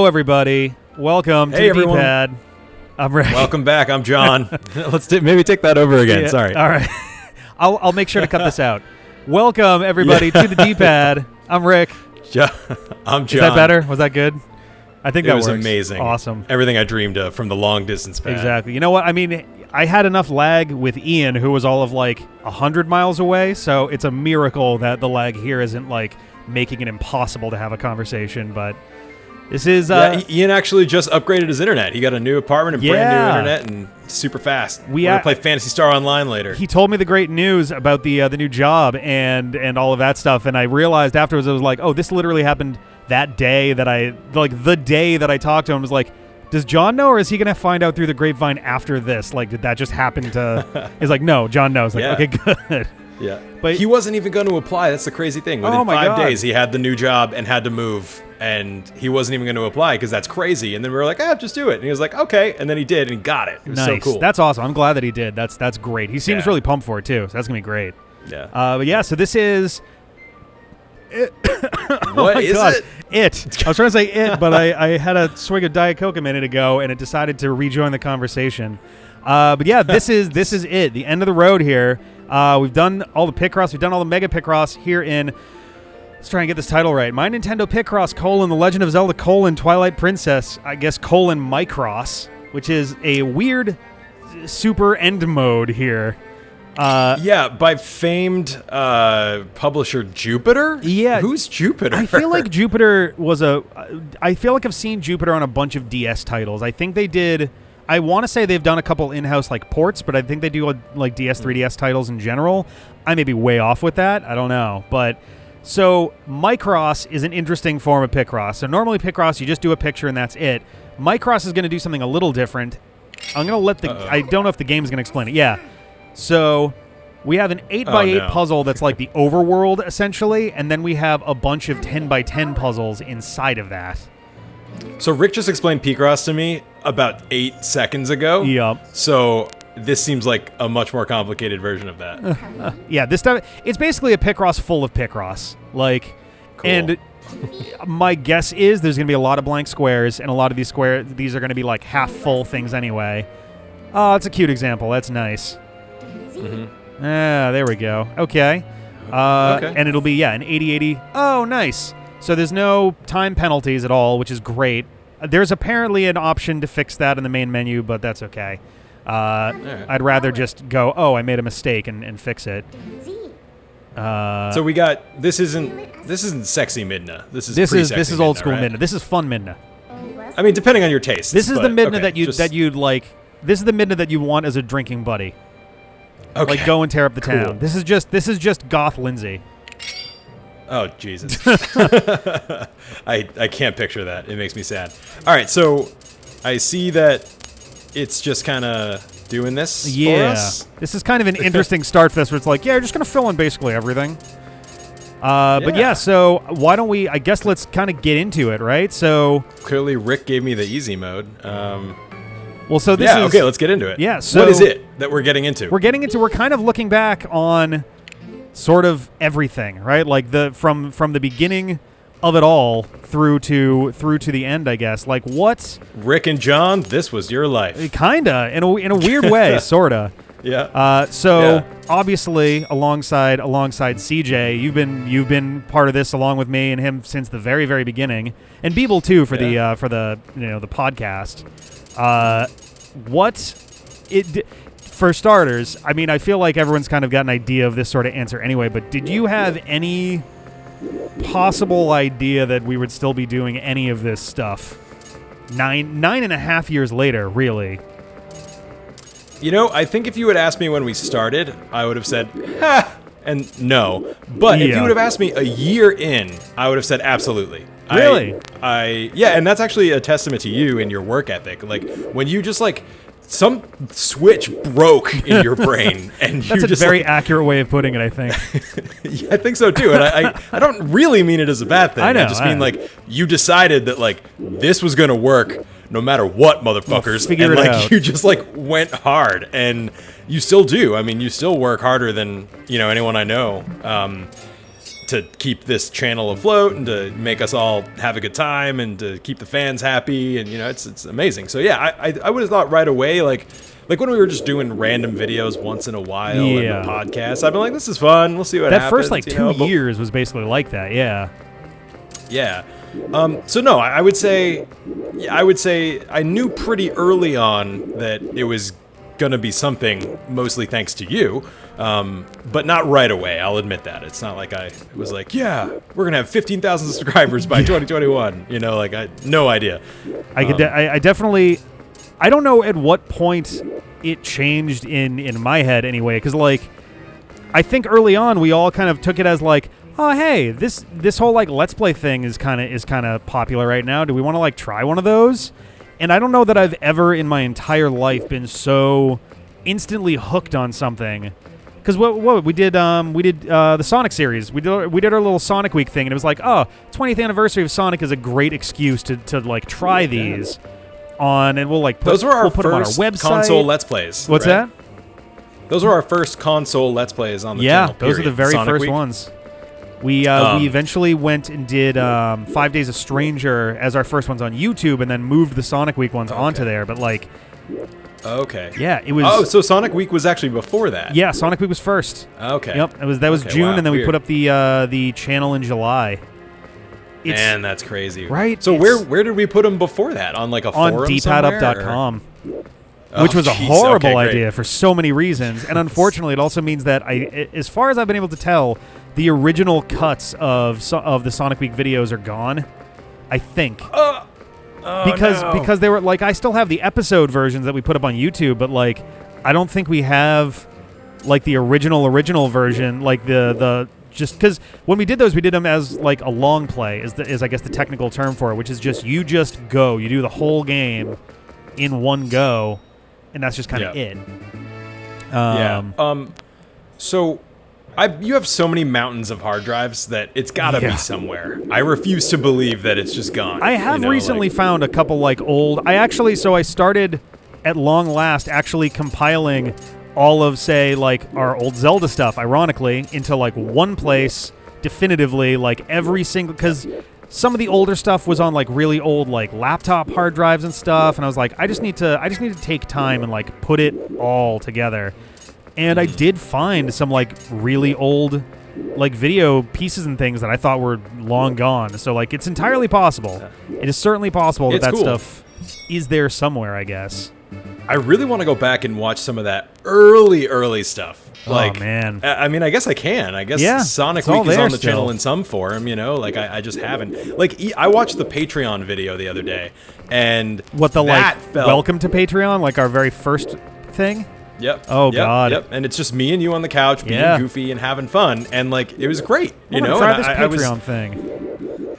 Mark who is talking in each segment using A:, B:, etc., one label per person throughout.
A: Hello, everybody. Welcome to the
B: everyone.
A: D-pad. I'm Rick.
B: Welcome back. I'm John. Maybe take that over again.
A: Yeah,
B: Sorry.
A: All right. I'll make sure to cut this out. Welcome, everybody, to the D-pad. I'm Rick.
B: I'm John.
A: Is that better? Was that good? I think that
B: was
A: works.
B: amazing.
A: Awesome.
B: Everything I dreamed of from the long distance pad.
A: Exactly. You know what? I mean, I had enough lag with Ian, who was all of like 100 miles away, so it's a miracle that the lag here isn't like making it impossible to have a conversation, but this is...
B: Ian actually just upgraded his internet. He got a new apartment and brand new internet and super fast. We're going to play Phantasy Star Online later.
A: He told me the great news about the new job and all of that stuff, and I realized afterwards, I was like, oh, this literally happened that day that the day that I talked to him. I was like, does John know, or is he going to find out through the grapevine after this? Like, did that just happen to... He's like, no, John knows. Like, okay, good.
B: Yeah.
A: But
B: he wasn't even going to apply. That's the crazy thing. Within 5 days, he had the new job and had to move, and he wasn't even going to apply because that's crazy. And then we were like, just do it. And he was like, okay. And then he did, and he got it. It was so cool.
A: That's awesome. I'm glad that he did. That's great. He seems really pumped for it, too. So that's going to be great.
B: Yeah.
A: But yeah, so this is...
B: What is it?
A: It. I was trying to say it, but I had a swig of Diet Coke a minute ago, and it decided to rejoin the conversation. But yeah, this is it. The end of the road here. We've done all the Picross. We've done all the Mega Picross here in... Let's try and get this title right. My Nintendo Picross, The Legend of Zelda, Twilight Princess, I guess, Micross, which is a weird super end mode here.
B: By famed publisher Jupiter?
A: Yeah.
B: Who's Jupiter?
A: I feel like Jupiter was I feel like I've seen Jupiter on a bunch of DS titles. I think they did... I want to say they've done a couple in-house like ports, but I think they do like DS, 3DS titles in general. I may be way off with that. I don't know. But so Micross is an interesting form of Picross. So normally Picross, you just do a picture and that's it. Micross is going to do something a little different. I'm going to let I don't know if the game's going to explain it. Yeah. So we have an 8x8 puzzle that's like the overworld essentially, and then we have a bunch of 10x10 puzzles inside of that.
B: So Rick just explained Picross to me about 8 seconds ago.
A: Yep.
B: So this seems like a much more complicated version of that.
A: Yeah, this stuff, it's basically a Picross full of Picross. Like, cool. And my guess is there's going to be a lot of blank squares, and a lot of these are going to be like half full things anyway. Oh, it's a cute example. That's nice. Mm-hmm. There we go. Okay. And it'll be, an 80-80. Oh, nice. So there's no time penalties at all, which is great. There's apparently an option to fix that in the main menu, but that's okay. I'd rather just go, I made a mistake and fix it.
B: So we got this isn't sexy Midna. This is
A: old school
B: right?
A: Midna. This is fun Midna.
B: I mean, depending on your taste.
A: This is the Midna that you'd like. This is the Midna that you want as a drinking buddy. Okay. Like go and tear up the town. This is just goth Lindsay.
B: Oh, Jesus. I can't picture that. It makes me sad. All right, so I see that it's just kind of doing this for us.
A: This is kind of an interesting start for this where it's like, you're just going to fill in basically everything. But yeah, so why don't we, I guess let's kind of get into it, right? So
B: clearly Rick gave me the easy mode.
A: Well, so this is...
B: okay, let's get into it.
A: Yeah, so...
B: What is it that we're getting into?
A: We're kind of looking back on... sort of everything, right? Like from the beginning of it all through to the end, I guess. Like what?
B: Rick and John, this was your life.
A: Kinda, in a weird way, sorta.
B: Yeah.
A: Obviously, alongside CJ, you've been part of this along with me and him since the very, very beginning, and Beeble too for the the podcast. For starters, I mean, I feel like everyone's kind of got an idea of this sort of answer anyway, but did you have any possible idea that we would still be doing any of this stuff 9.5 years later, really?
B: You know, I think if you had asked me when we started, I would have said, ha, and no. But if you would have asked me a year in, I would have said absolutely.
A: Really?
B: And that's actually a testament to you and your work ethic. Like, when you just, like... some switch broke in your brain, and
A: that's a very accurate way of putting it, I think.
B: Yeah, I think so too, and I don't really mean it as a bad thing. I just mean like you decided that like this was gonna work no matter what, motherfuckers, and like you just like went hard, and you still do. I mean, you still work harder than anyone I know. to keep this channel afloat and to make us all have a good time and to keep the fans happy, and it's amazing. So yeah, I would have thought right away, like when we were just doing random videos once in a while and the podcast, I've been like, this is fun, we'll see what happens.
A: That first like 2 years was basically like that.
B: Yeah. So no, I would say I knew pretty early on that it was gonna be something, mostly thanks to you, but not right away. I'll admit that. It's not like I was like, yeah, we're gonna have 15,000 subscribers by 2021. Like I had no idea.
A: I definitely, I don't know at what point it changed in my head anyway, because like I think early on we all kind of took it as like, oh hey, this whole like Let's Play thing is kind of popular right now. Do we want to like try one of those? And I don't know that I've ever in my entire life been so instantly hooked on something. Because what we did the Sonic series. We did our little Sonic Week thing, and it was like, oh, 20th anniversary of Sonic is a great excuse to like try these on, and we'll like put,
B: those were our
A: we'll put
B: first
A: them on our website.
B: Console Let's Plays.
A: What's
B: right?
A: that?
B: Those were our first console Let's Plays on the channel.
A: Yeah, those are the very
B: Sonic
A: first
B: Week.
A: ones. We eventually went and did 5 Days a Stranger as our first ones on YouTube, and then moved the Sonic Week ones onto there. But like, yeah, it was.
B: Oh, so Sonic Week was actually before that.
A: Yeah, Sonic Week was first.
B: Okay.
A: Yep, that was June,
B: wow,
A: and then
B: weird.
A: we put up the channel in July.
B: Man, that's crazy.
A: Right?
B: So where did we put them before that? On like a forum
A: on
B: somewhere?
A: dpadup.com. Which was a horrible idea for so many reasons, and unfortunately, it also means that as far as I've been able to tell, the original cuts of the Sonic Week videos are gone. I think because they were like, I still have the episode versions that we put up on YouTube, but like I don't think we have like the original version, like the just because when we did those, we did them as like a long play is I guess the technical term for it, which is just you do the whole game in one go. And that's just kind of it.
B: So you have so many mountains of hard drives that it's got to be somewhere. I refuse to believe that it's just gone.
A: I have recently found a couple like old. So I started at long last actually compiling all of, say, like our old Zelda stuff, ironically, into like one place definitively, like every single, because some of the older stuff was on like really old like laptop hard drives and stuff, and I was like, I just need to take time and like put it all together. And I did find some like really old like video pieces and things that I thought were long gone. So like it's entirely possible. It is certainly possible that stuff is there somewhere, I guess.
B: I really want to go back and watch some of that early stuff. Like,
A: oh man,
B: I mean, I guess I can. I guess Sonic Week is on the channel in some form, like I just haven't. Like, I watched the Patreon video the other day, and
A: welcome to Patreon, like our very first thing.
B: Yep.
A: Oh God.
B: Yep. And it's just me and you on the couch being goofy and having fun, and like it was great.
A: Try this Patreon thing.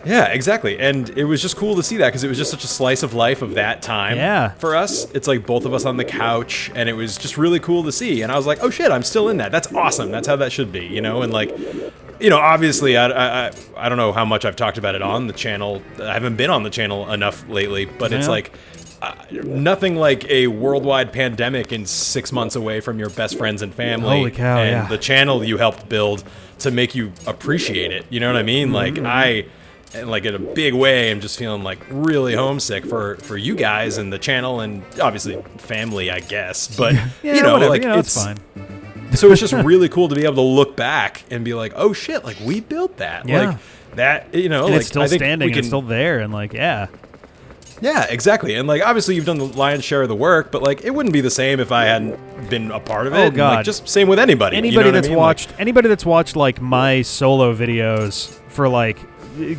B: Yeah, exactly. And it was just cool to see that because it was just such a slice of life of that time for us. It's like both of us on the couch, and it was just really cool to see. And I was like, oh shit, I'm still in that. That's awesome. That's how that should be, And like, obviously, I don't know how much I've talked about it on the channel. I haven't been on the channel enough lately, but it's like nothing like a worldwide pandemic and 6 months away from your best friends and family.
A: Holy cow,
B: and the channel you helped build to make you appreciate it. You know what I mean?
A: Mm-hmm.
B: Like and like in a big way, I'm just feeling like really homesick for you guys and the channel and obviously family, I guess. But
A: it's fine.
B: So it's just really cool to be able to look back and be like, oh shit, like we built that.
A: Yeah.
B: Like that, and
A: like it's still standing and
B: it's
A: still there, and like
B: Yeah, exactly. And like obviously you've done the lion's share of the work, but like it wouldn't be the same if I hadn't been a part of it.
A: Oh God.
B: And, like, just same with anybody.
A: Anybody that's watched like my solo videos for like,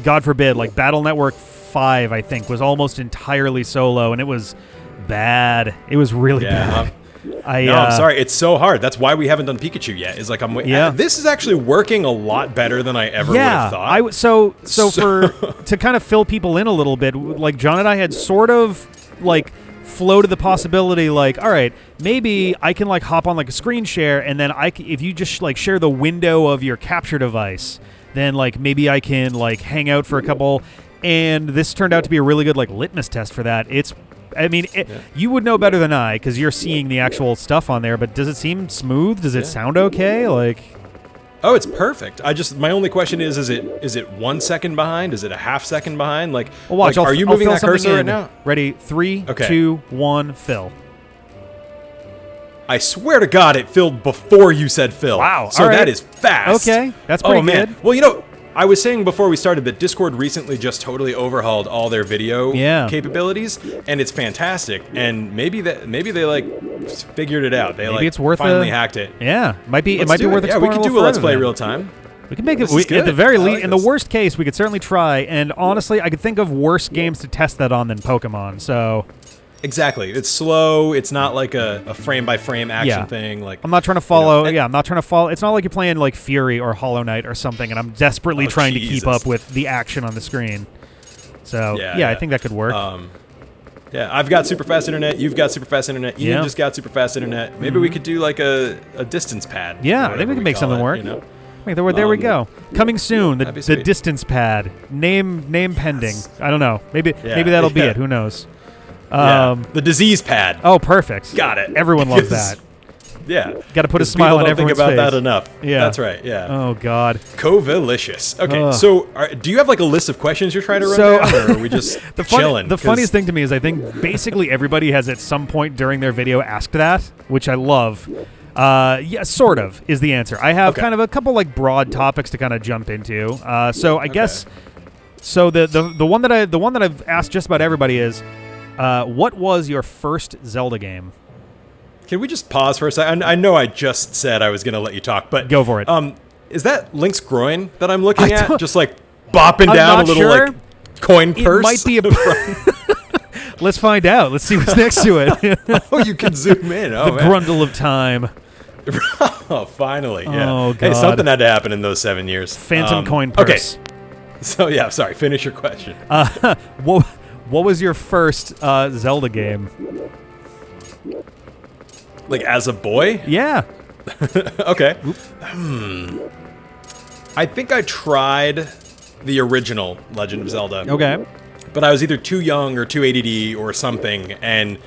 A: God forbid, like Battle Network 5, I think, was almost entirely solo, and it was bad. It was really bad.
B: I'm sorry. It's so hard. That's why we haven't done Pikachu yet. Is like this is actually working a lot better than I ever would have thought. So to kind of fill people in a little bit, like John and I had sort of like floated the possibility, like, all right, maybe I can like hop on like a screen share, and then if you just like share the window of your capture device, then like maybe I can like hang out for a couple. And this turned out to be a really good like litmus test for that. You would know better than I because you're seeing the actual stuff on there, but does it seem smooth? Does it sound okay? Like, Oh, it's perfect. My only question is it 1 second behind? Is it a half second behind? Like,
A: well, watch.
B: are you moving
A: I'll
B: that cursor right now?
A: Ready? 3, 2, 1, fill.
B: I swear to God, it filled before you said fill.
A: Wow.
B: So that is fast.
A: Okay, that's pretty good.
B: Man. Well, I was saying before we started that Discord recently just totally overhauled all their video capabilities, and it's fantastic. And maybe they like figured it out. They
A: it's worth
B: finally hacked it.
A: Yeah, it might be worth exploring.
B: Yeah, we could do a let's play real time.
A: We can make it at the very least. In the worst case, we could certainly try. And honestly, I could think of worse games to test that on than Pokemon. So.
B: Exactly. It's slow. It's not like a frame-by-frame action thing. Like
A: I'm not trying to follow. I'm not trying to follow. It's not like you're playing like Fury or Hollow Knight or something, and I'm desperately trying to keep up with the action on the screen. So I think that could work.
B: I've got super fast internet. You've got super fast internet. Ian just got super fast internet. Maybe we could do like a distance pad.
A: Yeah, I think we can make something work. Wait, there we go. Coming soon, the distance pad. Name pending. I don't know. Maybe that'll be it. Who knows?
B: The disease pad.
A: Oh, perfect.
B: Got it.
A: Everyone loves that.
B: Yeah.
A: Got to put a smile on everyone's face.
B: People don't think about that enough.
A: Yeah.
B: That's right, yeah.
A: Oh, God.
B: Covilicious. Okay, so do you have like a list of questions you're trying to run down, or are we just chilling?
A: The funniest thing to me is I think basically everybody has at some point during their video asked that, which I love. Sort of is the answer. I have kind of a couple like broad topics to kind of jump into. So I guess the one that I've asked just about everybody is what was your first Zelda game?
B: Can we just pause for a second? I know I just said I was going to let you talk, but
A: go for it.
B: Is that Link's groin that I'm looking at? Just like bopping down a little like coin purse? It might be a.
A: Let's find out. Let's see what's next to it.
B: Oh, you can zoom in. Oh,
A: the grundle of time.
B: Oh, finally. Yeah.
A: Oh, God.
B: Hey, something had to happen in those 7 years.
A: Phantom coin purse.
B: Okay. So, sorry. Finish your question.
A: What was your first Zelda game?
B: Like as a boy?
A: Yeah.
B: Okay. I think I tried the original Legend of Zelda.
A: Okay.
B: But I was either too young or too ADD or something, and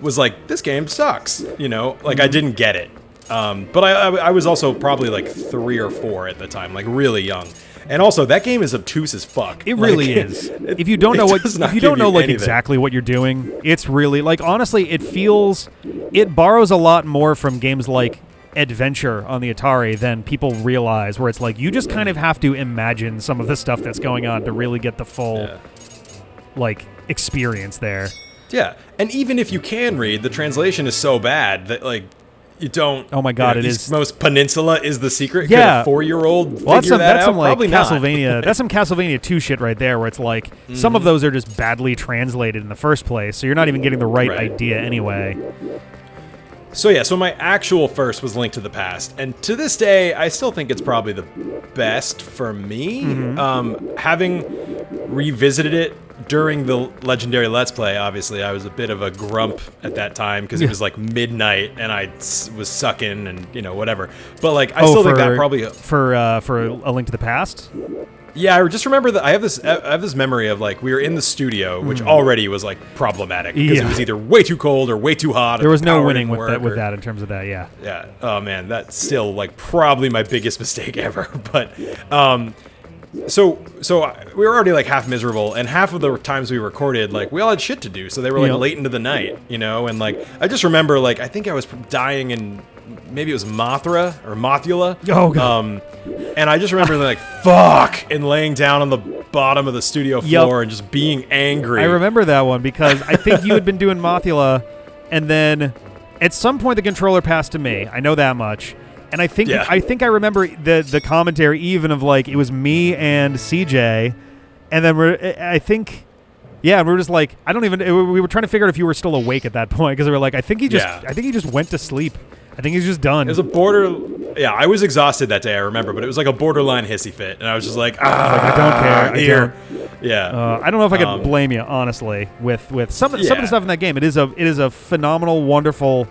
B: was like, this game sucks. Like I didn't get it. But I was also probably like 3 or 4 at the time, like really young. And also, that game is obtuse as fuck.
A: It really is. If you don't know exactly what you're doing, it's really like honestly, it borrows a lot more from games like Adventure on the Atari than people realize. Where it's like you just kind of have to imagine some of the stuff that's going on to really get the full like experience there. Yeah,
B: and even if you can read, the translation is so bad that like. You don't.
A: Oh my God! It is
B: most peninsula is the secret.
A: Yeah,
B: could a 4-year-old figure that out?
A: Like
B: Probably
A: Castlevania.
B: Not.
A: That's some Castlevania 2 shit right there, where it's like some of those are just badly translated in the first place, so you're not even getting the right idea anyway.
B: So my actual first was Link to the Past, and to this day, I still think it's probably the best for me. Having revisited it during the legendary Let's Play, obviously, I was a bit of a grump at that time because it was like midnight and I was sucking and whatever. But like, I still think that probably
A: for A Link to the Past.
B: Yeah, I just remember that I have this memory of like we were in the studio, which already was like problematic because it was either way too cold or way too hot.
A: There was no winning with that in terms of that. Yeah.
B: Yeah. Oh man, that's still like probably my biggest mistake ever. But so we were already like half miserable, and half of the times we recorded, like we all had shit to do, so they were like late into the night, and like I just remember like I think I was dying in maybe it was Mothula.
A: Oh God.
B: And I just remember like fuck and laying down on the bottom of the studio floor and just being angry.
A: I remember that one because I think you had been doing Mothula, and then at some point the controller passed to me. I know that much. And I think I remember the commentary even of like it was me and CJ, and then we were just like we were trying to figure out if you were still awake at that point because we were like I think he just went to sleep. I think he's just done.
B: It was I was exhausted that day. I remember, but it was like a borderline hissy fit, and I was just like,
A: I don't care.
B: Yeah.
A: I don't know if I could blame you honestly with some of the stuff in that game. It is a phenomenal, wonderful,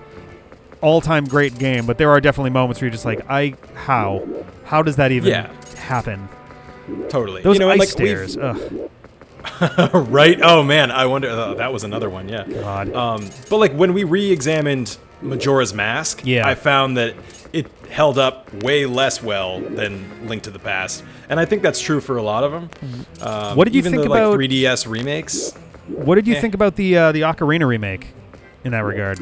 A: all-time great game, but there are definitely moments where you're just like, how does that even happen?
B: Totally.
A: Those ice stairs.
B: Right? Oh man, I wonder. That was another one. Yeah.
A: God.
B: But like when we re-examined Majora's Mask, I found that it held up way less well than Link to the Past, and I think that's true for a lot of them.
A: What did you
B: even
A: think
B: the,
A: about
B: 3DS remakes?
A: What did you think about the Ocarina remake in that regard?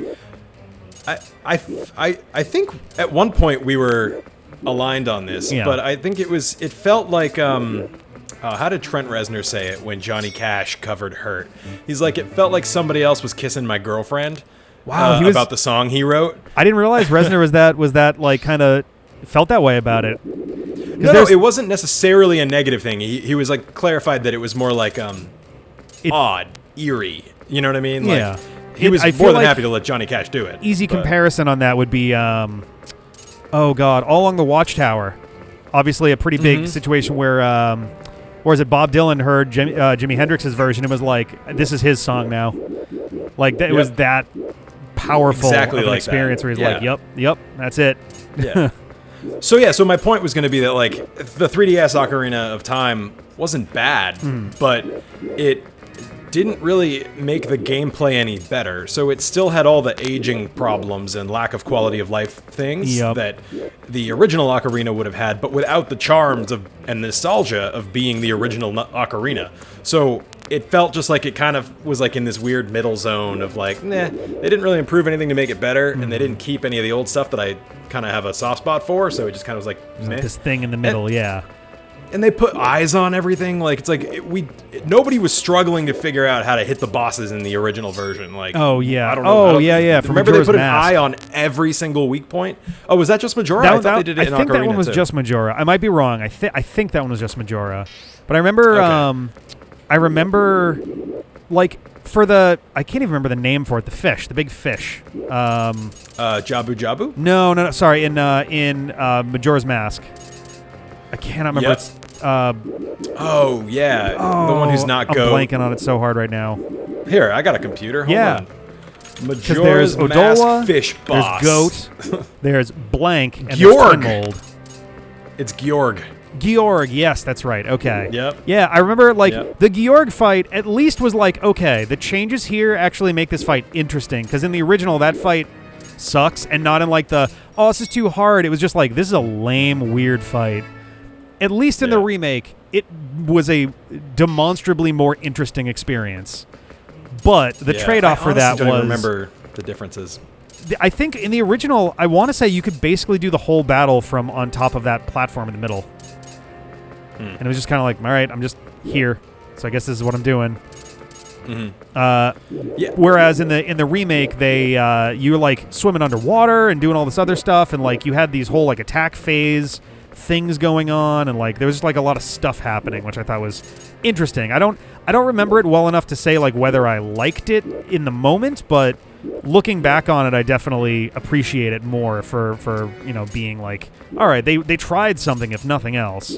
B: I think at one point we were aligned on this, but I think it felt like how did Trent Reznor say it when Johnny Cash covered "Hurt"? He's like, it felt like somebody else was kissing my girlfriend.
A: Wow,
B: about the song he wrote.
A: I didn't realize Reznor was that like kind of felt that way about it.
B: No, it wasn't necessarily a negative thing. He was like clarified that it was more like odd, eerie. You know what I mean?
A: Yeah.
B: Like, he was more than happy to let Johnny Cash do it.
A: Easy comparison on that would be, oh God, All Along the Watchtower. Obviously a pretty big situation where, or is it Bob Dylan heard Jimi Hendrix's version and was like, this is his song now. Like, it was that powerful of an experience where he's like, yep, that's it.
B: Yeah. So my point was going to be that, like, the 3DS Ocarina of Time wasn't bad, but it didn't really make the gameplay any better. So it still had all the aging problems and lack of quality of life things that the original Ocarina would have had, but without the charms and nostalgia of being the original Ocarina. So it felt just like it kind of was like in this weird middle zone of like, they didn't really improve anything to make it better, and they didn't keep any of the old stuff that I kind of have a soft spot for, so it just kind of was like, meh.
A: This thing in the middle,
B: And they put eyes on everything. Like, it's like nobody was struggling to figure out how to hit the bosses in the original version. Like,
A: I don't know.
B: Remember
A: Majora's
B: they put
A: Mask.
B: an eye on every single weak point? Oh, was that just Majora? I thought they did it in Ocarina
A: I think that one was
B: too.
A: just Majora. I might be wrong. I think that one was just Majora. But I remember, like, for the, I can't even remember the name for it. The fish, the big fish.
B: Jabu Jabu?
A: No. Sorry, in Majora's Mask. I cannot remember.
B: Yep.
A: It's,
B: the one who's not Go.
A: I'm blanking on it so hard right now.
B: Here, I got a computer. Hold on.
A: Majora's
B: Mask
A: Odola,
B: fish boss.
A: There's Goat, there's Blank, and
B: Georg.
A: there's Mold.
B: It's Georg.
A: Georg, yes, that's right. Okay.
B: Yep.
A: Yeah, I remember, like, the Georg fight at least was like, okay, the changes here actually make this fight interesting, because in the original, that fight sucks, and not in, like, this is too hard. It was just like, this is a lame, weird fight. At least in the remake, it was a demonstrably more interesting experience. But the trade-off for that was... I
B: don't remember the differences.
A: I think in the original, I want to say you could basically do the whole battle from on top of that platform in the middle. And it was just kind of like, all right, I'm just here, so I guess this is what I'm doing. Whereas in the remake, you were like swimming underwater and doing all this other stuff, and like you had these whole like attack phase things going on, and like there was just like a lot of stuff happening, which I thought was interesting. I don't remember it well enough to say like whether I liked it in the moment, but looking back on it, I definitely appreciate it more for being like, all right, they tried something if nothing else.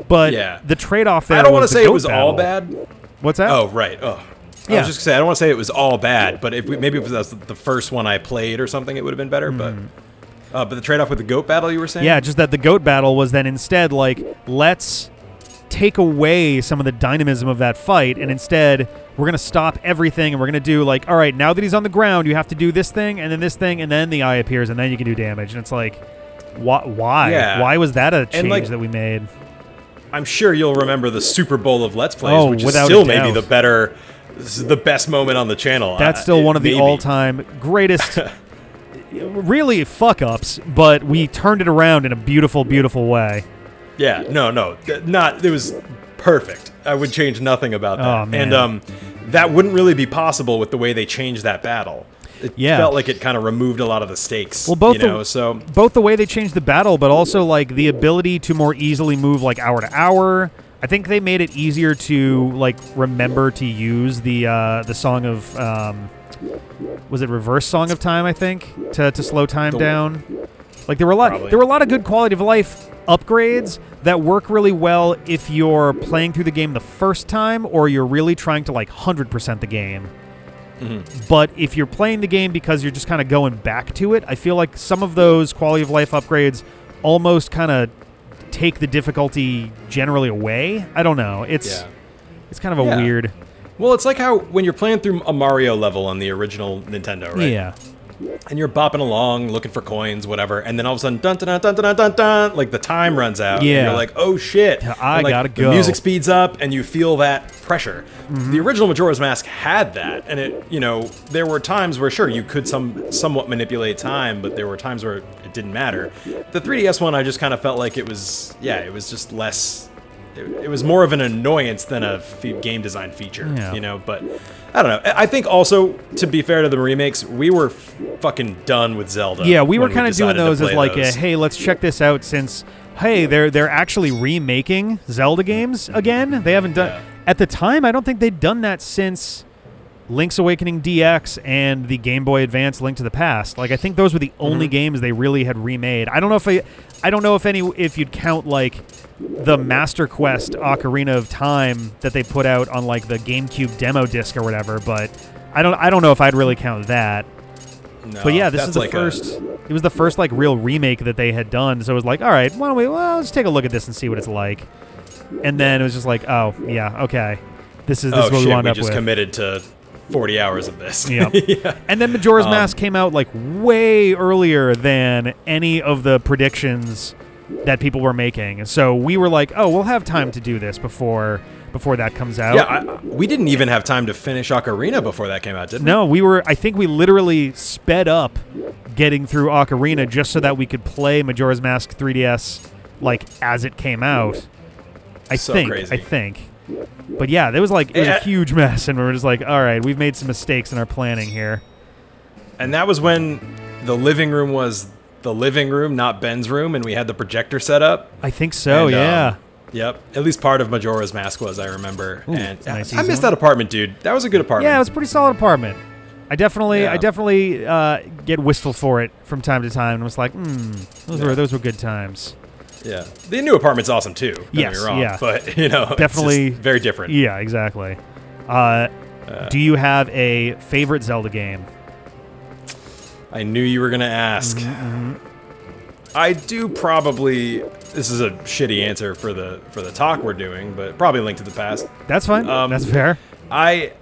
A: But the trade-off there,
B: I don't want to say it was
A: battle.
B: all bad.
A: What's that?
B: Oh, right. Oh. I was just gonna say I don't want to say it was all bad, but maybe if it was the first one I played or something, it would have been better. But the trade-off with the goat battle, you were saying?
A: Yeah, just that the goat battle was then instead like, let's take away some of the dynamism of that fight, and instead we're going to stop everything, and we're going to do like, all right, now that he's on the ground, you have to do this thing, and then this thing, and then the eye appears, and then you can do damage. And it's like, why?
B: Yeah.
A: Why was that a change that we made?
B: I'm sure you'll remember the Super Bowl of Let's Plays, which is
A: without
B: still
A: a doubt.
B: maybe the best moment on the channel.
A: That's still one of the all-time greatest, really fuck-ups, but we turned it around in a beautiful, beautiful way.
B: Yeah, no, it was perfect. I would change nothing about that.
A: Oh, man.
B: And that wouldn't really be possible with the way they changed that battle. It felt like it kind of removed a lot of the stakes.
A: Well, both the way they changed the battle, but also like the ability to more easily move like hour to hour. I think they made it easier to like remember to use the song of was it Reverse Song of Time? I think to slow time down. Like there were a lot of good quality of life upgrades that work really well if you're playing through the game the first time or you're really trying to like 100% the game. But if you're playing the game because you're just kind of going back to it, I feel like some of those quality of life upgrades almost kind of take the difficulty generally away. I don't know. It's kind of a weird...
B: Well, it's like how when you're playing through a Mario level on the original Nintendo, right?
A: Yeah.
B: and you're bopping along looking for coins, whatever, and then all of a sudden, dun dun dun dun dun dun dun, like the time runs out.
A: Yeah.
B: And you're like, oh shit!
A: I gotta go.
B: The music speeds up, and you feel that pressure. The original Majora's Mask had that, and there were times where sure you could somewhat manipulate time, but there were times where it didn't matter. The 3DS one, I just kind of felt like it was just less. It was more of an annoyance than a game design feature, but I don't know. I think also, to be fair to the remakes, we were fucking done with Zelda.
A: Yeah, we were kind of doing those as like, hey, let's check this out since, hey, they're actually remaking Zelda games again. They haven't done... At the time, I don't think they'd done that since Link's Awakening DX and the Game Boy Advance Link to the Past. Like, I think those were the only games they really had remade. I don't know if you'd count, like, the Master Quest Ocarina of Time that they put out on like the GameCube demo disc or whatever, but I don't know if I'd really count that.
B: No,
A: but yeah, this is the first. It was the first like real remake that they had done, so it was like, all right, why don't we? Well, let's take a look at this and see what it's like. And then it was just like, oh yeah, okay, this is what we wound up with.
B: We just committed to 40 hours of this.
A: Yep. Yeah. And then Majora's Mask came out like way earlier than any of the predictions that people were making. So we were like, oh, we'll have time to do this before that comes out.
B: Yeah, we didn't even have time to finish Ocarina before that came out, did we?
A: No, I think we literally sped up getting through Ocarina just so that we could play Majora's Mask 3DS like as it came out. I think. But yeah, it was a huge mess, and we were just like, all right, we've made some mistakes in our planning here.
B: And that was when the living room was the living room, not Ben's room, and we had the projector set up.
A: I think so, yeah.
B: Yep. At least part of Majora's Mask was, I remember.
A: Ooh,
B: and
A: nice
B: I missed that apartment, dude. That was a good apartment.
A: Yeah, it was a pretty solid apartment. I definitely get wistful for it from time to time, and was like, those were good times.
B: Yeah. The new apartment's awesome, too. Don't get me wrong. Yeah. But,
A: definitely
B: it's just very different.
A: Yeah, exactly. Do you have a favorite Zelda game?
B: I knew you were going to ask. I do probably... This is a shitty answer for the talk we're doing, but probably Link to the Past.
A: That's fine. That's fair.
B: I...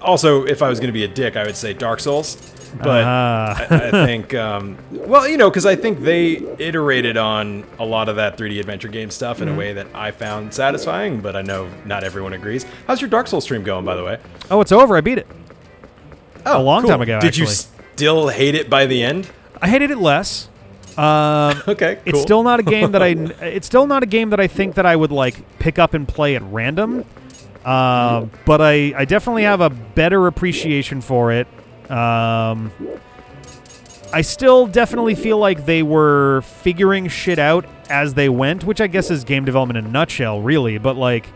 B: Also, if I was going to be a dick, I would say Dark Souls. But I think... because I think they iterated on a lot of that 3D adventure game stuff in a way that I found satisfying, but I know not everyone agrees. How's your Dark Souls stream going, by the way?
A: Oh, it's over. I beat it.
B: Oh,
A: a long time ago,
B: Did you still hate it by the end?
A: I hated it less.
B: Okay, cool.
A: It's still not a game that I think that I would like pick up and play at random. But I definitely have a better appreciation for it. I still definitely feel like they were figuring shit out as they went, which I guess is game development in a nutshell, really. But like,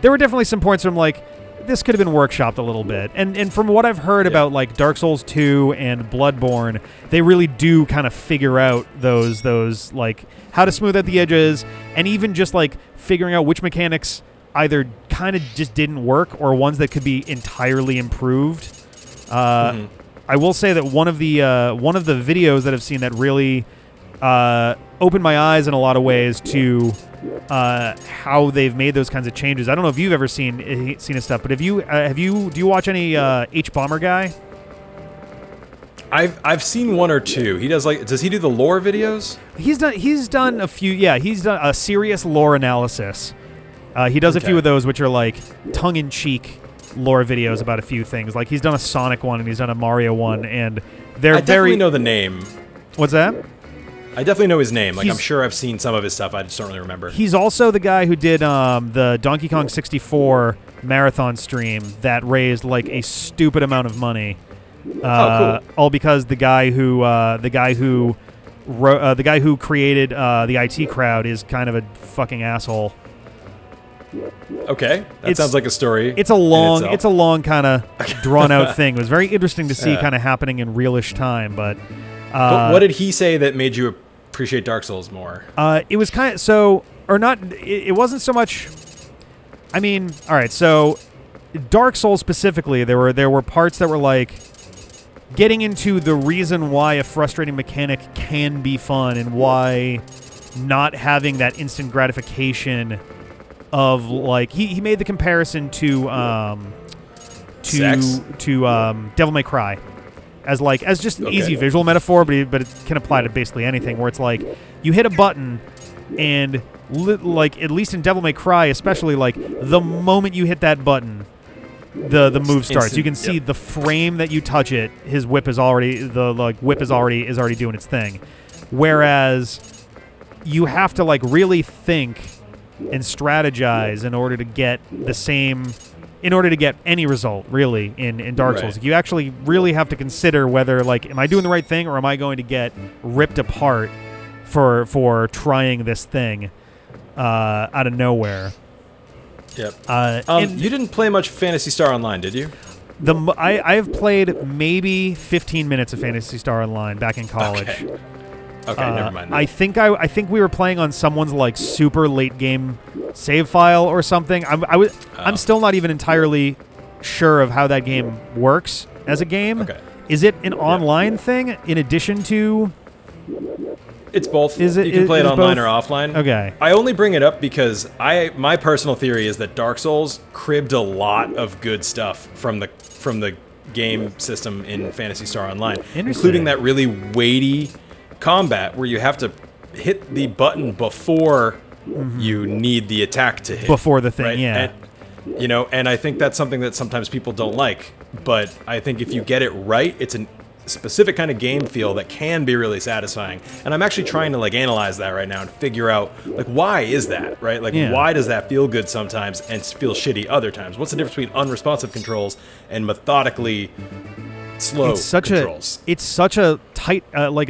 A: there were definitely some points where I'm like, this could have been workshopped a little bit. And from what I've heard about like Dark Souls 2 and Bloodborne, they really do kind of figure out those like how to smooth out the edges, and even just like figuring out which mechanics either kind of just didn't work or ones that could be entirely improved. I will say that one of the videos that I've seen that really opened my eyes in a lot of ways to how they've made those kinds of changes. I don't know if you've ever seen his stuff, but do you watch any H Bomber guy?
B: I've seen one or two. He does he do the lore videos?
A: He's done a few. Yeah, he's done a serious lore analysis. He does a few of those which are like tongue-in-cheek lore videos about a few things. Like he's done a Sonic one and he's done a Mario one, and I
B: definitely know the name.
A: What's that?
B: I definitely know his name. Like I'm sure I've seen some of his stuff. I just don't really remember.
A: He's also the guy who did the Donkey Kong 64 marathon stream that raised like a stupid amount of money.
B: Cool.
A: All because the guy who created the IT crowd is kind of a fucking asshole.
B: Okay, that sounds like a story.
A: It's a long kind of drawn out thing. It was very interesting to see kind of happening in realish time. But
B: what did he say that made you appreciate Dark Souls more?
A: It was kind of it wasn't so much. I mean, all right. So Dark Souls specifically, there were parts that were like getting into the reason why a frustrating mechanic can be fun and why not having that instant gratification of like he made the comparison to Devil May Cry, as just an easy visual metaphor, but it can apply to basically anything. Where it's like you hit a button, and like at least in Devil May Cry, especially like the moment you hit that button, the move starts. You can see the frame that you touch it. His whip is already already doing its thing. Whereas you have to like really think and strategize in order to get any result really in Dark Souls. You actually really have to consider whether like, am I doing the right thing or am I going to get ripped apart for trying this thing out of nowhere.
B: Yep. You didn't play much Phantasy Star Online, did you?
A: I've played maybe 15 minutes of Phantasy Star Online back in college.
B: Okay, never mind.
A: I think we were playing on someone's like super late game save file or something. I'm still not even entirely sure of how that game works as a game.
B: Okay.
A: Is it an online thing in addition to?
B: It's both. You can play it online or offline.
A: Okay.
B: I only bring it up because my personal theory is that Dark Souls cribbed a lot of good stuff from the game system in Phantasy Star Online, including that really weighty combat where you have to hit the button before you need the attack to hit.
A: Before the thing,
B: right?
A: yeah.
B: And I think that's something that sometimes people don't like. But I think if you get it right, it's a specific kind of game feel that can be really satisfying. And I'm actually trying to like analyze that right now and figure out like why is that, right? Like why does that feel good sometimes and feel shitty other times? What's the difference between unresponsive controls and methodically slow controls?
A: It's such a tight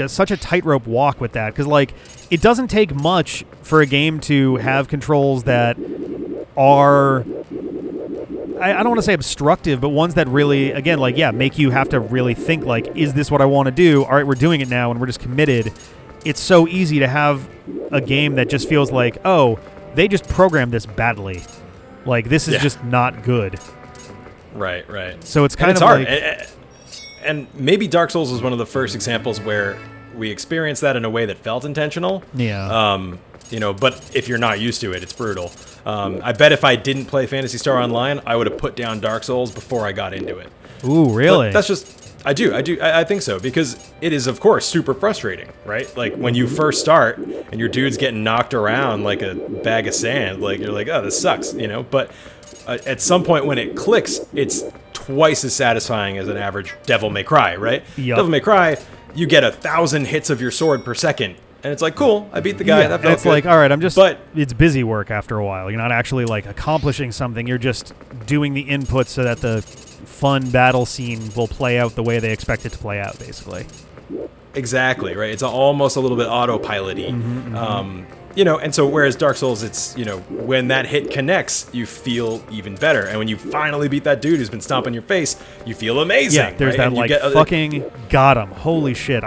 A: such a tightrope walk with that, because like it doesn't take much for a game to have controls that are I don't want to say obstructive, but ones that really, again, like, make you have to really think, like, is this what I want to do? All right, we're doing it now, and we're just committed. It's so easy to have a game that just feels like, oh, they just programmed this badly. Like, this is just not good.
B: Right.
A: So it's kind of
B: hard.
A: like...
B: And maybe Dark Souls was one of the first examples where we experienced that in a way that felt intentional.
A: Yeah.
B: But if you're not used to it, it's brutal. I bet if I didn't play Phantasy Star Online, I would have put down Dark Souls before I got into it.
A: Ooh, really?
B: But that's just, I think so, because it is, of course, super frustrating, right? Like, when you first start, and your dude's getting knocked around like a bag of sand, like, you're like, oh, this sucks, But at some point when it clicks, it's twice as satisfying as an average Devil May Cry, right?
A: Yep.
B: Devil May Cry, you get 1,000 hits of your sword per second. And it's like, cool, I beat the guy. That felt
A: it's
B: good.
A: Like, all right, it's busy work after a while. You're not actually like accomplishing something. You're just doing the inputs so that the fun battle scene will play out the way they expect it to play out, basically.
B: Exactly, right? It's almost a little bit autopilot-y. And so whereas Dark Souls, it's, when that hit connects, you feel even better. And when you finally beat that dude who's been stomping your face, you feel amazing.
A: Yeah, there's
B: right?
A: that fucking got him. Holy shit.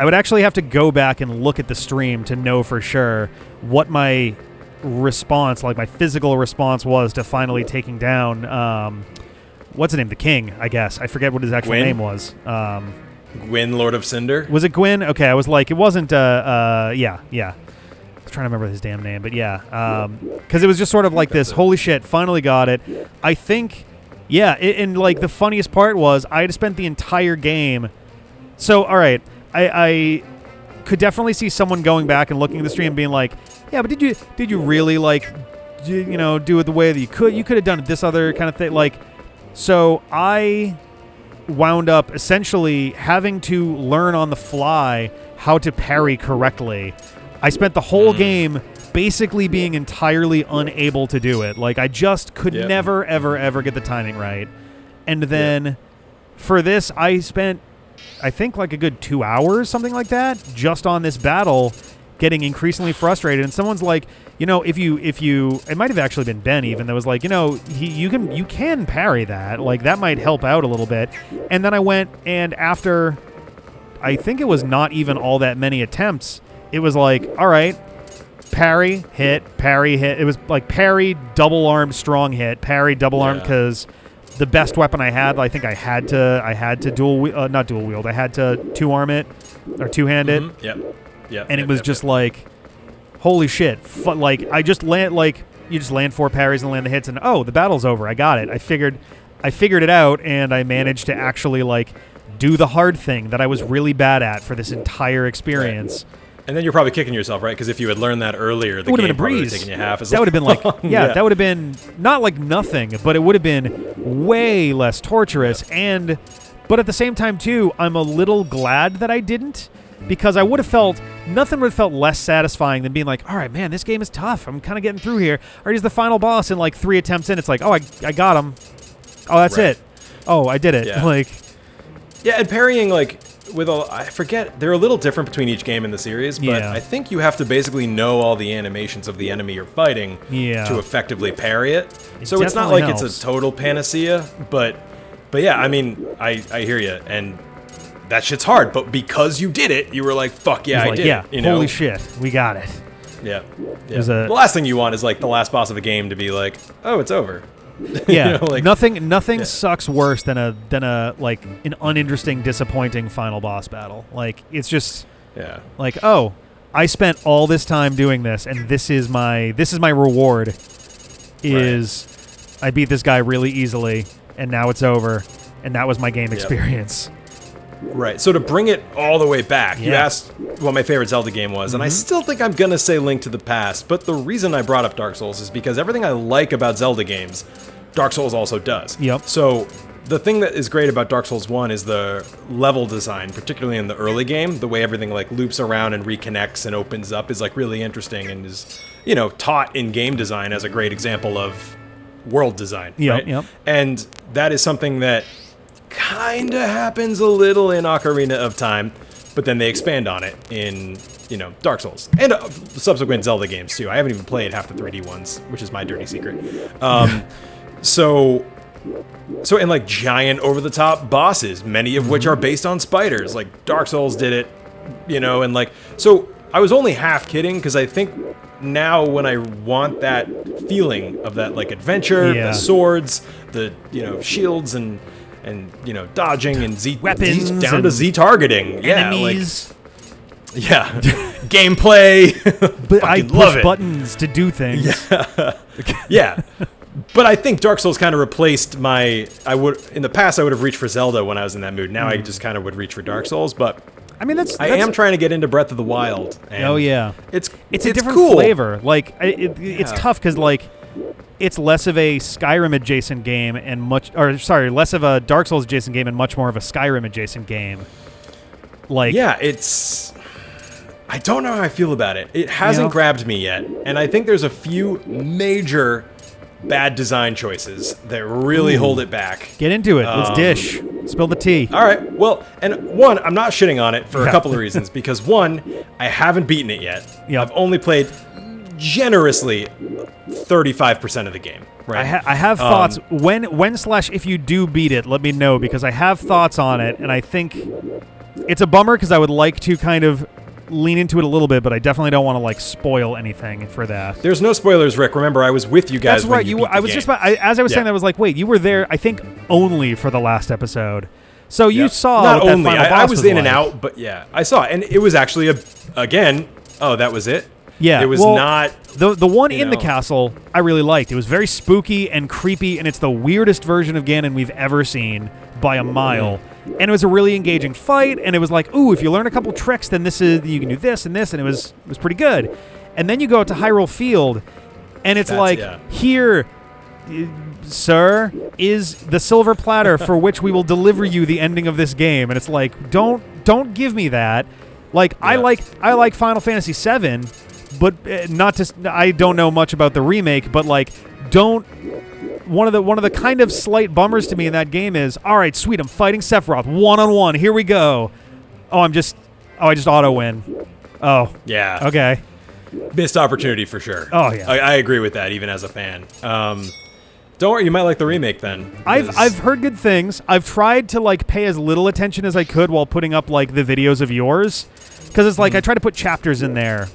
A: I would actually have to go back and look at the stream to know for sure what my response, like my physical response, was to finally taking down, what's his name? The King, I guess. I forget what his actual name was.
B: Gwyn, Lord of Cinder?
A: Was it Gwyn? Okay, I was like, it wasn't, yeah. I was trying to remember his damn name, but yeah. Because it was just sort of like this, holy shit, finally got it. I think, and like the funniest part was I had spent the entire game. So, all right. I could definitely see someone going back and looking at the stream and being like, yeah, but did you really like, do it the way that you could? You could have done it this other kind of thing. Like, so I wound up essentially having to learn on the fly how to parry correctly. I spent the whole game basically being entirely unable to do it. Like, I just could never, ever, ever get the timing right. And then for this, I spent, I think, like a good 2 hours, something like that, just on this battle, getting increasingly frustrated. And someone's like, if you, it might have actually been Ben even that was like, you can parry that, like that might help out a little bit. And then I went, and after, I think it was not even all that many attempts, it was like, all right, parry, hit. It was like parry, double armed, strong hit, parry, double armed, because the best weapon I had, I think I had to not dual wield. I had to two-arm it or two-hand it. And it was just like, holy shit! Like I just land, like you just land 4 parries and land the hits, and oh, the battle's over. I got it. I figured I figured it out, and I managed to actually like do the hard thing that I was really bad at for this entire experience.
B: Right. And then you're probably kicking yourself, right? Because if you had learned that earlier, the
A: game
B: would have
A: been a breeze.
B: Taken you half as
A: that would have been like,
B: yeah,
A: that would have been not like nothing, but it would have been way less torturous. But at the same time, too, I'm a little glad that I didn't, because I would have felt, nothing would have felt less satisfying than being like, all right, man, this game is tough. I'm kind of getting through here. Or he's the final boss, and like 3 attempts in, it's like, oh, I got him. Oh, that's it. Oh, I did it.
B: Yeah.
A: Like,
B: yeah, and parrying, like, I forget, they're a little different between each game in the series, but I think you have to basically know all the animations of the enemy you're fighting to effectively parry it. So it's not like it's a total panacea, but yeah, I mean, I hear you, and that shit's hard, but because you did it, you were like, fuck yeah, I did it. You know?
A: Holy shit, we got it.
B: Yeah. The last thing you want is like the last boss of a game to be like, oh, it's over.
A: Yeah,
B: you know, like,
A: nothing sucks worse than a like an uninteresting, disappointing final boss battle. Like, it's just like, oh, I spent all this time doing this, and this is my reward. I beat this guy really easily, and now it's over, and that was my game experience.
B: Right. So to bring it all the way back, you asked what my favorite Zelda game was, and I still think I'm going to say Link to the Past, but the reason I brought up Dark Souls is because everything I like about Zelda games, Dark Souls also does.
A: Yep.
B: So the thing that is great about Dark Souls 1 is the level design, particularly in the early game. The way everything like loops around and reconnects and opens up is like really interesting, and is, you know, taught in game design as a great example of world design. Right? And that is something that kind of happens a little in Ocarina of Time, but then they expand on it in, you know, Dark Souls and subsequent Zelda games too. I haven't even played half the 3D ones, which is my dirty secret. So in like giant over-the-top bosses, many of which are based on spiders, like Dark Souls did it, you know, and like, so I was only half kidding, because I think now when I want that feeling of that like adventure, the swords, the, you know, shields and you know, dodging and
A: weapons
B: down to Z targeting,
A: enemies.
B: Gameplay.
A: But I push buttons to do things.
B: Yeah. But I think Dark Souls kind of replaced in the past I would have reached for Zelda when I was in that mood. Now I just kind of would reach for Dark Souls, but
A: I mean,
B: I am trying to get into Breath of the Wild. And it's
A: a different
B: cool
A: flavor. Like it's tough because like it's less of a Skyrim adjacent game and less of a Dark Souls adjacent game and much more of a Skyrim adjacent game. Like,
B: I don't know how I feel about it. It hasn't grabbed me yet, and I think there's a few major bad design choices that really hold it back.
A: Get into it. Let's dish. Spill the tea.
B: All right. Well, and one, I'm not shitting on it for a couple of reasons. Because one, I haven't beaten it yet. I've only played generously 35% of the game. Right.
A: I have thoughts. If you do beat it, let me know, because I have thoughts on it, and I think it's a bummer because I would like to kind of lean into it a little bit, but I definitely don't want to like spoil anything for that.
B: There's no spoilers, Rick. Remember, I was with you guys.
A: That's right. I was
B: game.
A: just about, as I was saying, I was like, wait, you were there? I think only for the last episode. So you saw
B: not
A: what
B: only
A: that final boss
B: I was in
A: like.
B: and out, but I saw it, and it was actually that was it.
A: Yeah,
B: it was not
A: the one in the castle. I really liked. It was very spooky and creepy, and it's the weirdest version of Ganon we've ever seen by a mile. And it was a really engaging fight, and it was like, ooh, if you learn a couple tricks, then you can do this and this, and it was pretty good. And then you go out to Hyrule Field, and it's here, sir, is the silver platter for which we will deliver you the ending of this game. And it's like, don't give me that. Like I like Final Fantasy VII, but I don't know much about the remake, but like one of the kind of slight bummers to me in that game is, all right, sweet, I'm fighting Sephiroth 1-on-1. Here we go. I just auto win. Oh.
B: Yeah.
A: Okay.
B: Missed opportunity for sure.
A: Oh yeah.
B: I agree with that, even as a fan. Don't worry, you might like the remake then.
A: I've heard good things. I've tried to like pay as little attention as I could while putting up like the videos of yours, because it's like I try to put chapters in there,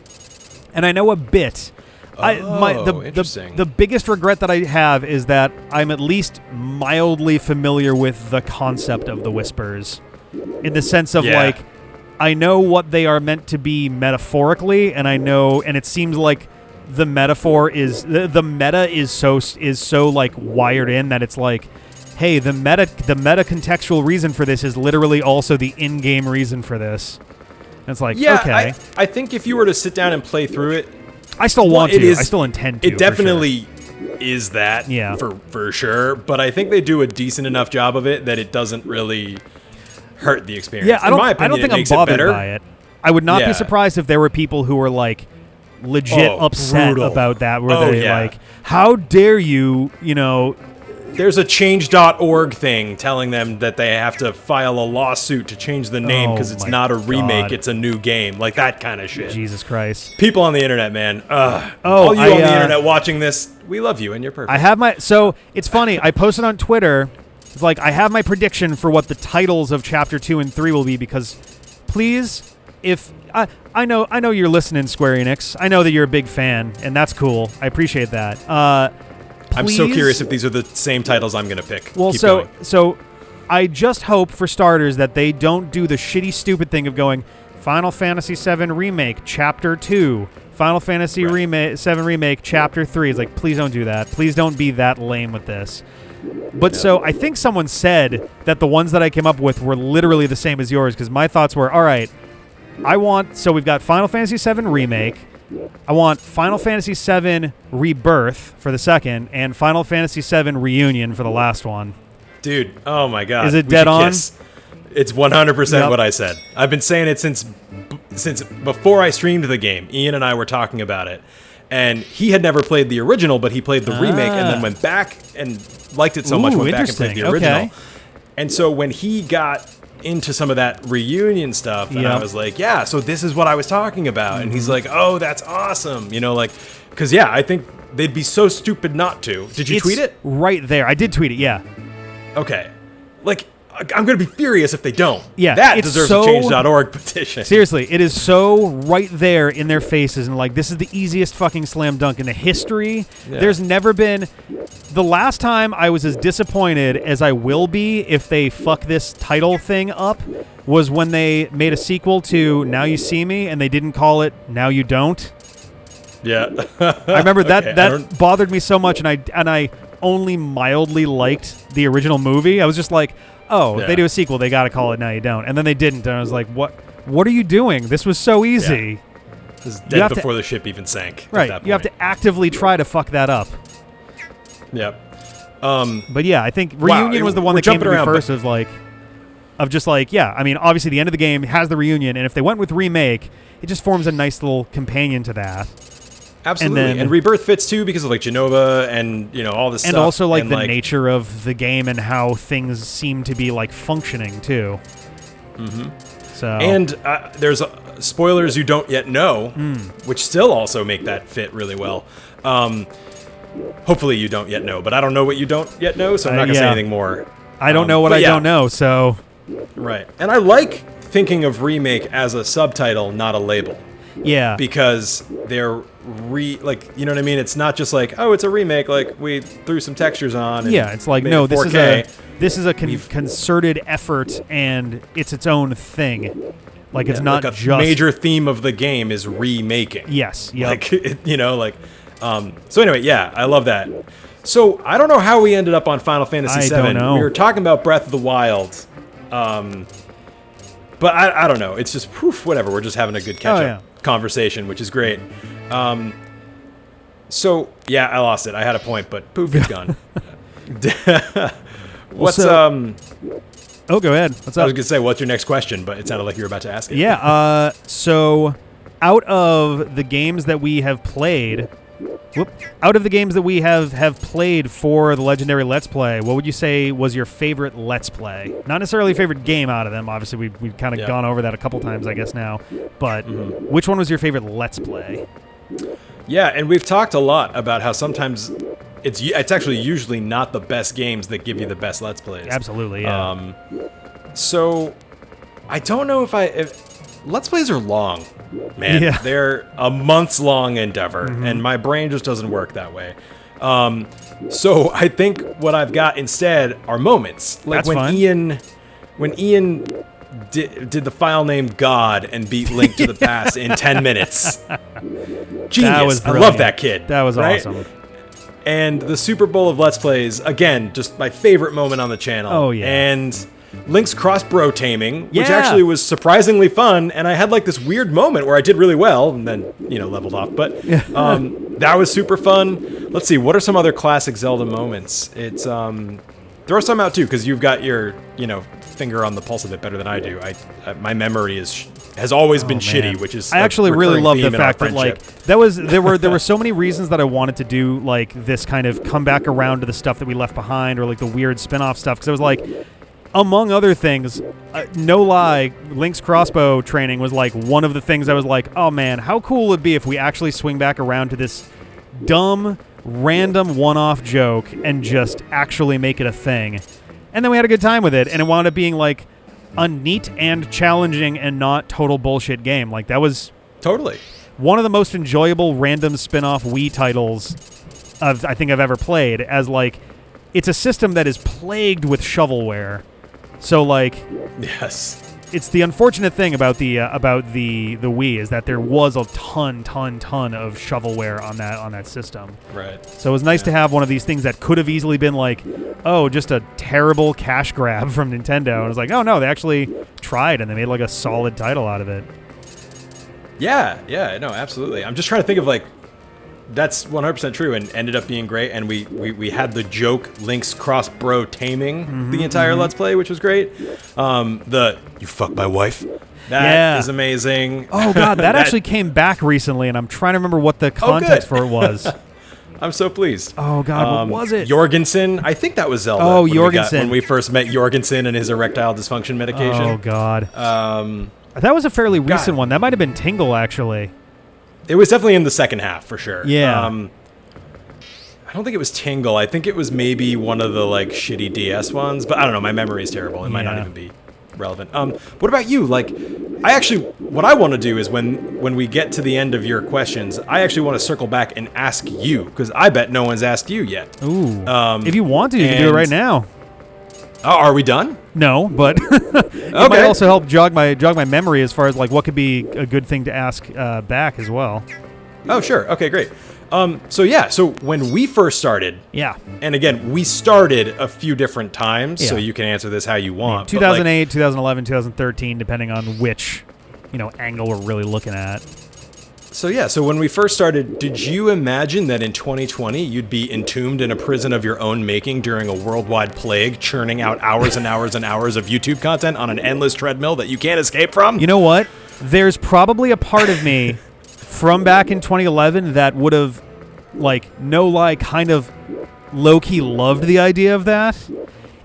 A: and I know a bit.
B: Interesting.
A: The biggest regret that I have is that I'm at least mildly familiar with the concept of the whispers, in the sense of like, I know what they are meant to be metaphorically, and it seems like the metaphor is the meta is so like wired in that it's like, hey, the meta contextual reason for this is literally also the in-game reason for this. And it's like,
B: yeah,
A: okay.
B: I think if you were to sit down and play through it,
A: I still want to. I still intend to.
B: It definitely is that,
A: yeah,
B: for sure. But I think they do a decent enough job of it that it doesn't really hurt the experience.
A: Yeah, I don't think I'm bothered by it. I would not be surprised if there were people who were like legit upset about that, where they like, how dare you, you know.
B: There's a change.org thing telling them that they have to file a lawsuit to change the name because it's not a remake, it's a new game. Like that kind of shit.
A: Jesus Christ.
B: People on the internet, man. All you on the internet watching this, we love you and you're perfect.
A: I have so it's funny, I posted on Twitter, it's like, I have my prediction for what the titles of Chapter 2 and 3 will be, because please, if... I know you're listening, Square Enix. I know that you're a big fan, and that's cool. I appreciate that.
B: I'm so curious if these are the same titles I'm going to pick.
A: Well, so I just hope, for starters, that they don't do the shitty, stupid thing of going Final Fantasy VII Remake Chapter 2, Final Fantasy VII Remake Chapter 3. It's like, please don't do that. Please don't be that lame with this. But so I think someone said that the ones that I came up with were literally the same as yours, because my thoughts were, all right, so we've got Final Fantasy VII Remake, I want Final Fantasy VII Rebirth for the second, and Final Fantasy VII Reunion for the last one.
B: Dude, oh my God.
A: Is it dead on?
B: Kiss. It's 100% what I said. I've been saying it since before I streamed the game. Ian and I were talking about it. And he had never played the original, but he played the remake and then went back and liked it so much, went back and played the original. Okay. And so when he got into some of that reunion stuff, and I was like, yeah, so this is what I was talking about. And he's like, oh, that's awesome. You know, like, because, yeah, I think they'd be so stupid not to. Did you tweet it?
A: Right there. I did tweet it, yeah.
B: Okay. Like, I'm going to be furious if they don't.
A: Yeah.
B: That deserves a change.org petition.
A: Seriously, it is so right there in their faces, and like, this is the easiest fucking slam dunk in the history. Yeah. There's never been... The last time I was as disappointed as I will be if they fuck this title thing up was when they made a sequel to Now You See Me, and they didn't call it Now You Don't.
B: Yeah.
A: I remember that bothered me so much, and I only mildly liked the original movie. I was just like, oh, if they do a sequel, they got to call it Now You Don't. And then they didn't, and I was like, what are you doing? This was so easy.
B: Yeah. This is dead before the ship even sank.
A: Right.
B: At that point.
A: You have to actively try to fuck that up.
B: Yep.
A: But yeah, I think Reunion was the one that came to me first, of just like, yeah, I mean, obviously the end of the game has the Reunion, and if they went with Remake, it just forms a nice little companion to that.
B: Absolutely. And Rebirth fits too because of like Genova and, you know, all this stuff.
A: And also like the nature of the game and how things seem to be like functioning too.
B: Mm-hmm.
A: So.
B: And there's spoilers you don't yet know, which still also make that fit really well. Hopefully you don't yet know, but I don't know what you don't yet know, so I'm not going to say anything more.
A: I don't know what I don't know, so...
B: Right. And I like thinking of Remake as a subtitle, not a label.
A: Yeah.
B: Because they're like, you know what I mean? It's not just like, oh, it's a remake, like we threw some textures on and
A: it's like, no, this is a concerted effort, and it's its own thing. Like, it's not
B: like
A: just...
B: a major theme of the game is remaking.
A: Yes. Yep.
B: Like, you know, like... So anyway, yeah, I love that. So I don't know how we ended up on Final Fantasy VII.
A: I don't know.
B: We were talking about Breath of the Wild. But I don't know. It's just, whatever. We're just having a good catch-up conversation, which is great. So, yeah, I lost it. I had a point, but poof, it's gone.
A: Oh, go ahead. What's up?
B: I was going to say, what's your next question? But it sounded like you were about to ask it.
A: Yeah, so out of the games that we have played... Out of the games that we have played for the Legendary Let's Play, what would you say was your favorite Let's Play? Not necessarily favorite game out of them. Obviously, we've kind of gone over that a couple times, I guess, now. But which one was your favorite Let's Play?
B: Yeah, and we've talked a lot about how sometimes it's actually usually not the best games that give you the best Let's Plays.
A: Absolutely, yeah.
B: So I don't know if Let's Plays are long. Man, they're a months-long endeavor, and my brain just doesn't work that way. So I think what I've got instead are moments. Like when Ian did the file name God and beat Link to the Past in 10 minutes. Genius. I love that kid.
A: That was awesome.
B: And the Super Bowl of Let's Plays, again, just my favorite moment on the channel.
A: Oh, yeah.
B: And Link's cross-bro taming, which actually was surprisingly fun, and I had like this weird moment where I did really well, and then, leveled off. But that was super fun. Let's see, what are some other classic Zelda moments? It's, throw some out too, because you've got your, finger on the pulse of it better than I do. My memory has always been shitty, which is
A: I actually really love the fact that like there were so many reasons that I wanted to do like this kind of come back around to the stuff that we left behind or like the weird spin-off stuff, because I was like, among other things, no lie, Link's crossbow training was like one of the things I was like, oh man, how cool would it be if we actually swing back around to this dumb random one-off joke and just actually make it a thing. And then we had a good time with it, and it wound up being like a neat and challenging and not total bullshit game. Like that was
B: totally
A: one of the most enjoyable random spin-off Wii titles I think I've ever played, as like it's a system that is plagued with shovelware. So like
B: yes.
A: It's the unfortunate thing about the Wii is that there was a ton of shovelware on that system.
B: Right.
A: So it was nice to have one of these things that could have easily been like, oh, just a terrible cash grab from Nintendo. And it was like, oh no, they actually tried and they made like a solid title out of it.
B: Yeah, no, absolutely. I'm just trying to think of like, that's 100% true and ended up being great. And we had the joke Link's cross-bro taming the entire Let's Play, which was great. The you fuck my wife. That is amazing.
A: Oh god, that actually came back recently, and I'm trying to remember what the context for it was.
B: I'm so pleased.
A: Oh god, what was it?
B: Jorgensen. I think that was Zelda.
A: Oh, Jorgensen.
B: When we first met Jorgensen and his erectile dysfunction medication.
A: Oh god. That was a fairly recent one. That might have been Tingle, actually.
B: It was definitely in the second half, for sure.
A: Yeah.
B: I don't think it was Tingle. I think it was maybe one of the, like, shitty DS ones. But I don't know. My memory is terrible. It might not even be relevant. What about you? Like, what I want to do is when we get to the end of your questions, I actually want to circle back and ask you, because I bet no one's asked you yet.
A: Ooh. If you want to, you can do it right now.
B: Oh, are we done?
A: No, but it might also help jog my memory as far as like what could be a good thing to ask back as well.
B: Oh, sure. Okay, great. So when we first started, and again, we started a few different times, so you can answer this how you want.
A: 2008, 2011, 2013, depending on which, angle we're really looking at.
B: So when we first started, did you imagine that in 2020 you'd be entombed in a prison of your own making during a worldwide plague, churning out hours and hours and hours of YouTube content on an endless treadmill that you can't escape from?
A: You know what? There's probably a part of me from back in 2011 that would have, like, no lie, kind of low-key loved the idea of that.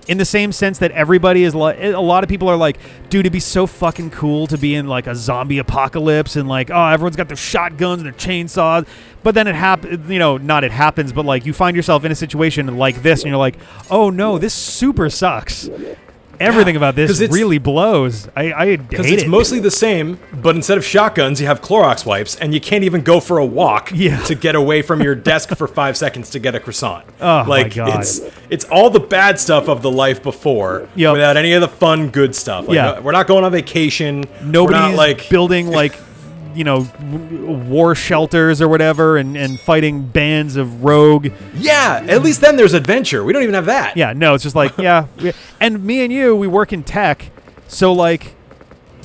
A: In the same sense that everybody is like, a lot of people are like, dude, it'd be so fucking cool to be in like a zombie apocalypse and like, oh, everyone's got their shotguns and their chainsaws. But then it happens, not it happens, but like you find yourself in a situation like this and you're like, oh no, this super sucks. Everything about this really blows. I hate it.
B: Because it's mostly the same, but instead of shotguns, you have Clorox wipes, and you can't even go for a walk to get away from your desk for 5 seconds to get a croissant.
A: Oh, my God.
B: It's all the bad stuff of the life before without any of the fun, good stuff. Like, we're not going on vacation.
A: Nobody's building, like, war shelters or whatever and fighting bands of rogue.
B: Yeah, at least then there's adventure. We don't even have that.
A: Yeah, no, it's just like, and me and you, we work in tech, so like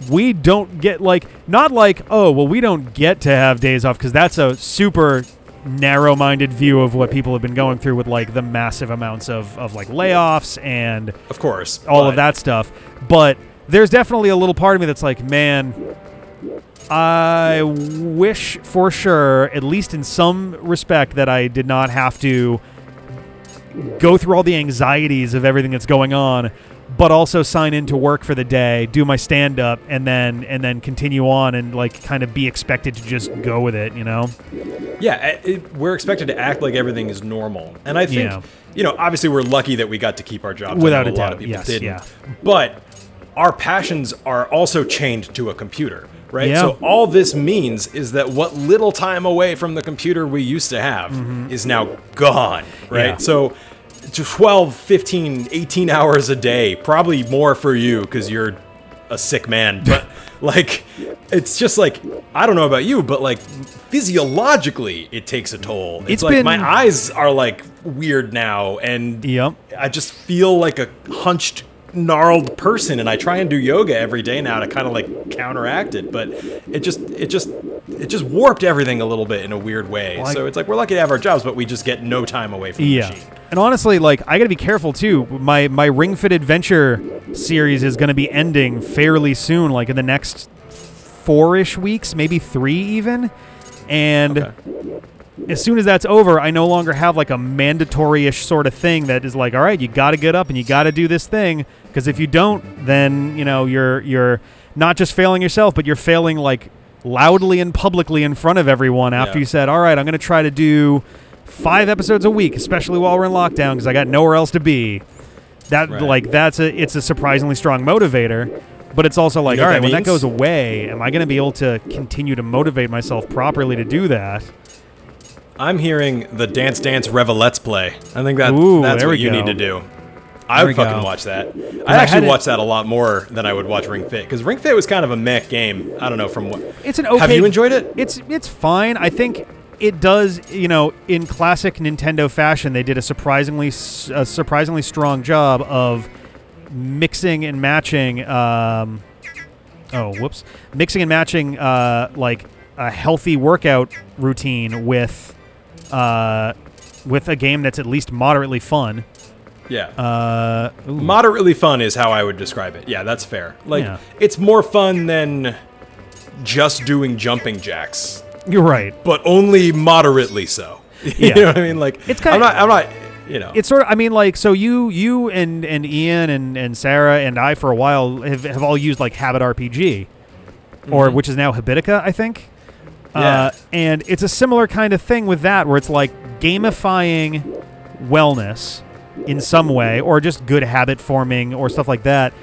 A: we don't get like, not like, oh, well, we don't get to have days off, because that's a super narrow-minded view of what people have been going through with like the massive amounts of like layoffs and
B: of course
A: all of that stuff. But there's definitely a little part of me that's like, man, I wish for sure, at least in some respect, that I did not have to go through all the anxieties of everything that's going on, but also sign into work for the day, do my stand-up, and then continue on and like kind of be expected to just go with it,
B: Yeah, we're expected to act like everything is normal, and I think obviously we're lucky that we got to keep our jobs.
A: Without a doubt,
B: lot of people didn't. But our passions are also chained to a computer. Right?
A: Yeah.
B: So all this means is that what little time away from the computer we used to have is now gone, right?
A: Yeah.
B: So 12, 15, 18 hours a day, probably more for you because you're a sick man, but like, it's just like, I don't know about you, but like physiologically it takes a toll. It's like my eyes are like weird now, and I just feel like a hunched, gnarled person, and I try and do yoga every day now to kind of like counteract it, but it just warped everything a little bit in a weird way. Well, so it's like we're lucky to have our jobs, but we just get no time away from the machine.
A: And honestly, like, I gotta be careful too. My Ring Fit Adventure series is gonna be ending fairly soon, like in the next 4-ish weeks, maybe 3 even. And as soon as that's over, I no longer have like a mandatory-ish sort of thing that is like, all right, you gotta get up and you gotta do this thing, because if you don't, then you're not just failing yourself, but you're failing like loudly and publicly in front of everyone after you said, all right, I'm gonna try to do 5 episodes a week, especially while we're in lockdown, because I got nowhere else to be. It's a surprisingly strong motivator, but it's also like, all right, when that goes away, am I going to be able to continue to motivate myself properly to do that?
B: I'm hearing the Dance Dance Reva Let's Play. I think that's what you need to do. I would fucking watch that. I actually watch that a lot more than I would watch Ring Fit, because Ring Fit was kind of a meh game. I don't know from what.
A: It's an okay.
B: Have you enjoyed it?
A: It's fine. I think it does, in classic Nintendo fashion, they did a surprisingly strong job of mixing and matching. Mixing and matching like a healthy workout routine with a game that's at least moderately fun.
B: Yeah. Moderately fun is how I would describe it. Yeah, that's fair. Like, it's more fun than just doing jumping jacks.
A: You're right,
B: but only moderately so. You know what I mean? Like, it's kind of. I'm not.
A: It's sort of. I mean, like, so you and Ian and Sarah and I for a while have all used like Habit RPG, or which is now Habitica, I think. Yeah. And it's a similar kind of thing with that, where it's like gamifying wellness in some way, or just good habit forming or stuff like that.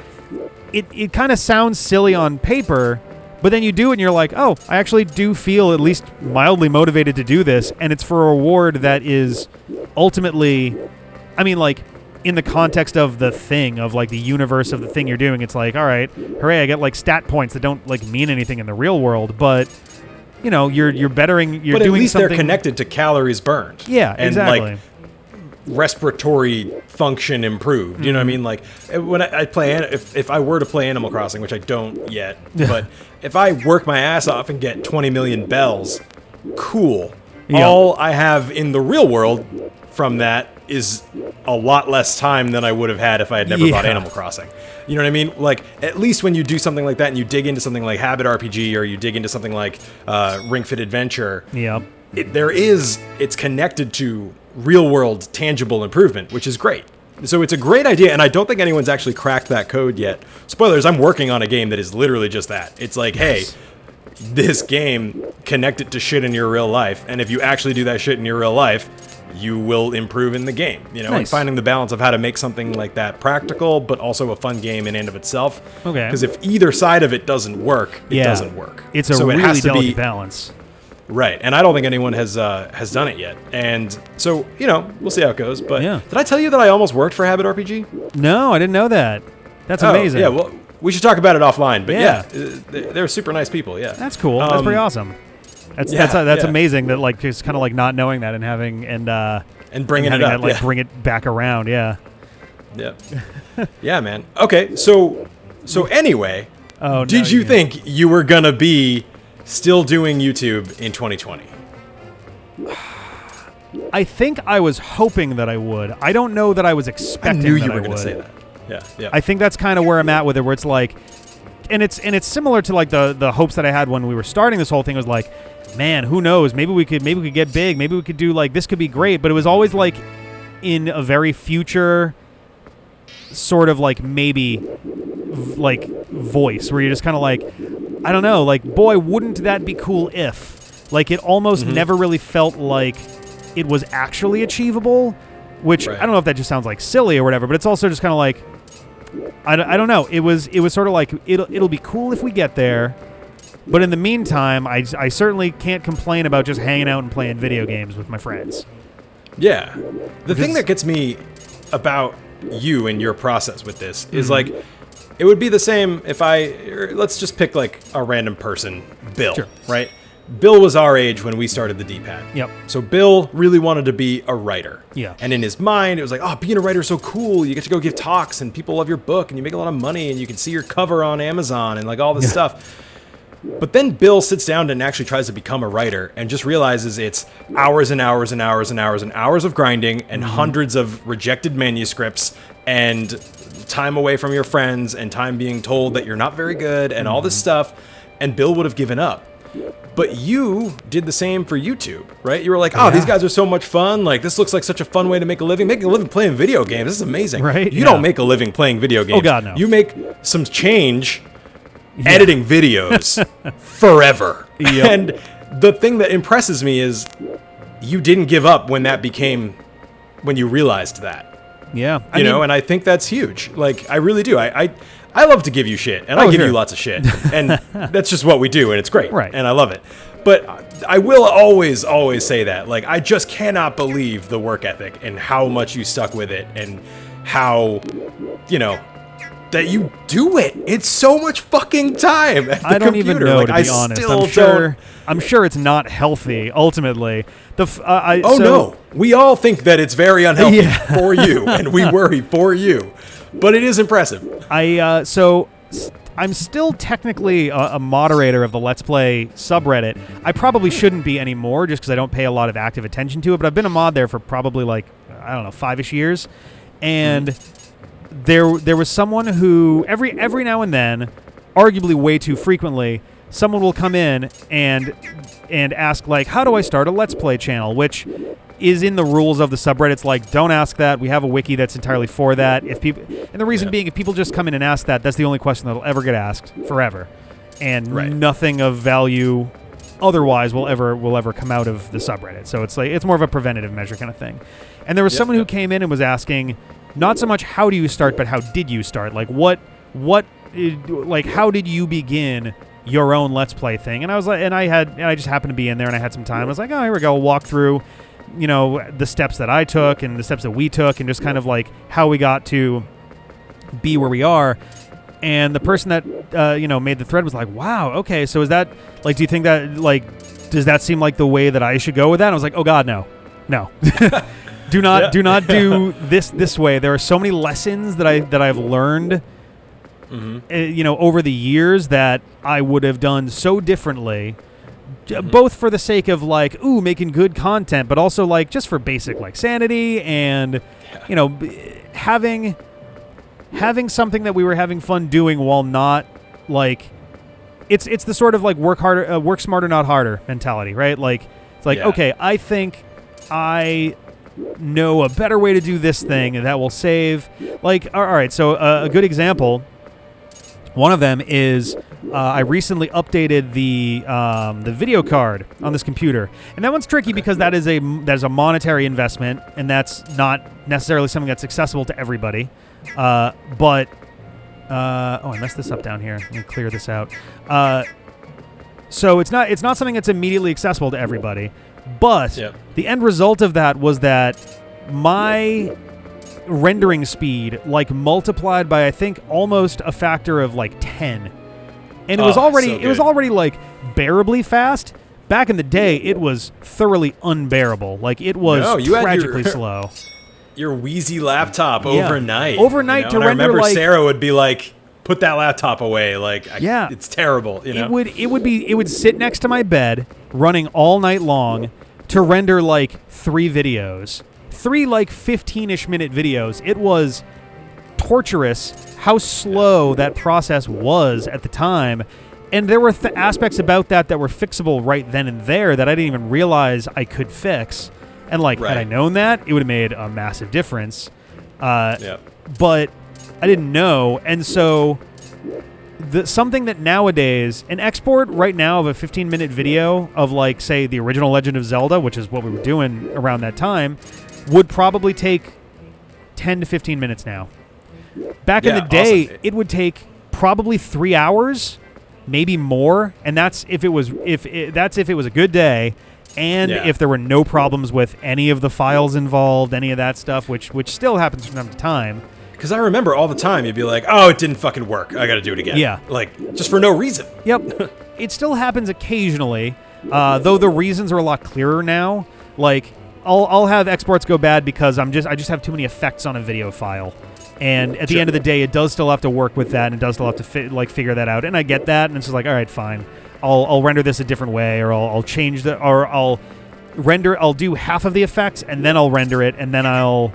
A: It kind of sounds silly on paper. But then you do it and you're like, oh, I actually do feel at least mildly motivated to do this. And it's for a reward that is ultimately, I mean, like, in the context of the thing, of like the universe of the thing you're doing, it's like, all right, hooray, I get like stat points that don't like mean anything in the real world. But, you're bettering, you're doing something. But at least
B: they're connected to calories burned.
A: Yeah, exactly.
B: And like respiratory function improved. You know what I mean? Like, when I play, if I were to play Animal Crossing, which I don't yet, but if I work my ass off and get 20 million bells, cool. Yeah. All I have in the real world from that is a lot less time than I would have had if I had never bought Animal Crossing. You know what I mean? Like, at least when you do something like that and you dig into something like Habit RPG, or you dig into something like Ring Fit Adventure, it's connected to real world tangible improvement, which is great. So it's a great idea, and I don't think anyone's actually cracked that code yet. Spoilers, I'm working on a game that is literally just that. It's like, hey, this game, connect it to shit in your real life, and if you actually do that shit in your real life, you will improve in the game. And finding the balance of how to make something like that practical, but also a fun game in and of itself. Okay. Because if either side of it doesn't work, it doesn't work.
A: It's a really delicate balance.
B: Right, and I don't think anyone has done it yet, and so we'll see how it goes. But did I tell you that I almost worked for Habit RPG?
A: No, I didn't know that. That's amazing.
B: Yeah, well, we should talk about it offline. But they're super nice people. Yeah,
A: that's cool. That's pretty awesome. That's amazing. That like just kind of like not knowing that and having and
B: bringing it up,
A: bring it back around. Yeah. Yeah, man. Okay, so anyway, did you think you were gonna be still doing YouTube in 2020? I think I was hoping that I would. I don't know that I was expecting.
B: I knew you were going to say that. Yeah.
A: I think that's kind of where I'm at with it, where it's like, and it's similar to like the hopes that I had when we were starting this whole thing. Was like, man, who knows? Maybe we could get big. Maybe we could do like this. Could be great. But it was always like in a very future sort of like maybe like voice, where you're just kind of like, I don't know, like, boy, wouldn't that be cool if, like, it almost never really felt like it was actually achievable, which I don't know if that just sounds like silly or whatever, but it's also just kind of like, I don't know. It was sort of like, it'll be cool if we get there, but in the meantime, I certainly can't complain about just hanging out and playing video games with my friends.
B: Yeah. The thing that gets me about you and your process with this is like, It would be the same if let's just pick like a random person, Bill,
A: Sure.
B: right? Bill was our age when we started the D-pad.
A: Yep.
B: So Bill really wanted to be a writer.
A: Yeah.
B: And in his mind, it was like, oh, being a writer is so cool. You get to go give talks and people love your book and you make a lot of money and you can see your cover on Amazon and like all this stuff. But then Bill sits down and actually tries to become a writer and just realizes it's hours and hours and hours and hours and hours of grinding and hundreds of rejected manuscripts and time away from your friends and time being told that you're not very good and all this stuff. And Bill would have given up. But you did the same for YouTube, right? You were like, these guys are so much fun. Like, this looks like such a fun way to make a living. Making a living playing video games. This is amazing.
A: Right?
B: You don't make a living playing video games.
A: Oh, God, no.
B: You make some change editing videos forever.
A: Yep.
B: And the thing that impresses me is you didn't give up when you realized that.
A: Yeah.
B: You know, and I think that's huge. Like, I really do. I love to give you shit, and I give you lots of shit, and that's just what we do, and it's great,
A: right?
B: And I love it. But I will always say that. Like, I just cannot believe the work ethic and how much you stuck with it, and how, that you do it. It's so much fucking time at the
A: I don't
B: computer.
A: even know,
B: like,
A: to be honest. I'm sure it's not healthy. Ultimately,
B: no, we all think that it's very unhealthy for you, and we worry for you. But it is impressive.
A: So I'm still technically a moderator of the Let's Play subreddit. I probably shouldn't be anymore just because I don't pay a lot of active attention to it, but I've been a mod there for probably 5-ish years. And there was someone who every now and then, arguably way too frequently, someone will come in and ask, like, how do I start a Let's Play channel? Which is in the rules of the subreddits. Like, don't ask that. We have a wiki that's entirely for that. If the reason being, if people just come in and ask that, that's the only question that'll ever get asked forever, and nothing of value otherwise will ever come out of the subreddit. So it's more of a preventative measure kind of thing. And there was someone who came in and was asking, not so much how do you start, but how did you start? Like, how did you begin your own Let's Play thing? And I was like, I just happened to be in there and I had some time. I was like, oh, here we go. We'll walk through, the steps that I took and the steps that we took and just kind of like how we got to be where we are. And the person that, made the thread was like, wow, okay. So is that like, do you think that does that seem like the way that I should go with that? And I was like, oh God, no. do not do this way. There are so many lessons that I've learned, over the years that I would have done so differently, both for the sake of making good content, but also just for basic sanity and having something that we were having fun doing while not it's the sort of work smarter, not harder mentality, right? Okay, I think I know a better way to do this thing that will save. All right, so a good example. One of them is I recently updated the video card on this computer, and that one's tricky because that is a monetary investment, and that's not necessarily something that's accessible to everybody. I messed this up down here. Let me clear this out. So it's not something that's immediately accessible to everybody, but the end result of that was that my rendering speed multiplied by I think almost a factor of 10, and it was already bearably fast. Back in the day, it was thoroughly unbearable. It was tragically slow.
B: Your wheezy laptop overnight.
A: To render.
B: I remember Sarah would be like, "Put that laptop away." It's terrible.
A: It would sit next to my bed, running all night long, to render 3 videos. 3 15-ish minute videos. It was torturous how slow that process was at the time, and there were aspects about that were fixable right then and there that I didn't even realize I could fix. And had I known that, it would have made a massive difference. But I didn't know, and so something that nowadays an export right now of a 15-minute video of say the original Legend of Zelda, which is what we were doing around that time, would probably take 10 to 15 minutes now. Back in the day, it would take probably 3 hours, maybe more, and that's if it was a good day, and if there were no problems with any of the files involved, any of that stuff, which still happens from time to time,
B: Because I remember all the time you'd be like, oh, it didn't fucking work. I got to do it again.
A: Yeah.
B: Like, just for no reason.
A: Yep. It still happens occasionally, though the reasons are a lot clearer now. Like, I'll have exports go bad because I just have too many effects on a video file. And at the end of the day, it does still have to work with that, and it does still have to figure that out. And I get that, and it's just like, all right, fine. I'll render this a different way, or I'll change I'll do half of the effects, and then I'll render it, and then I'll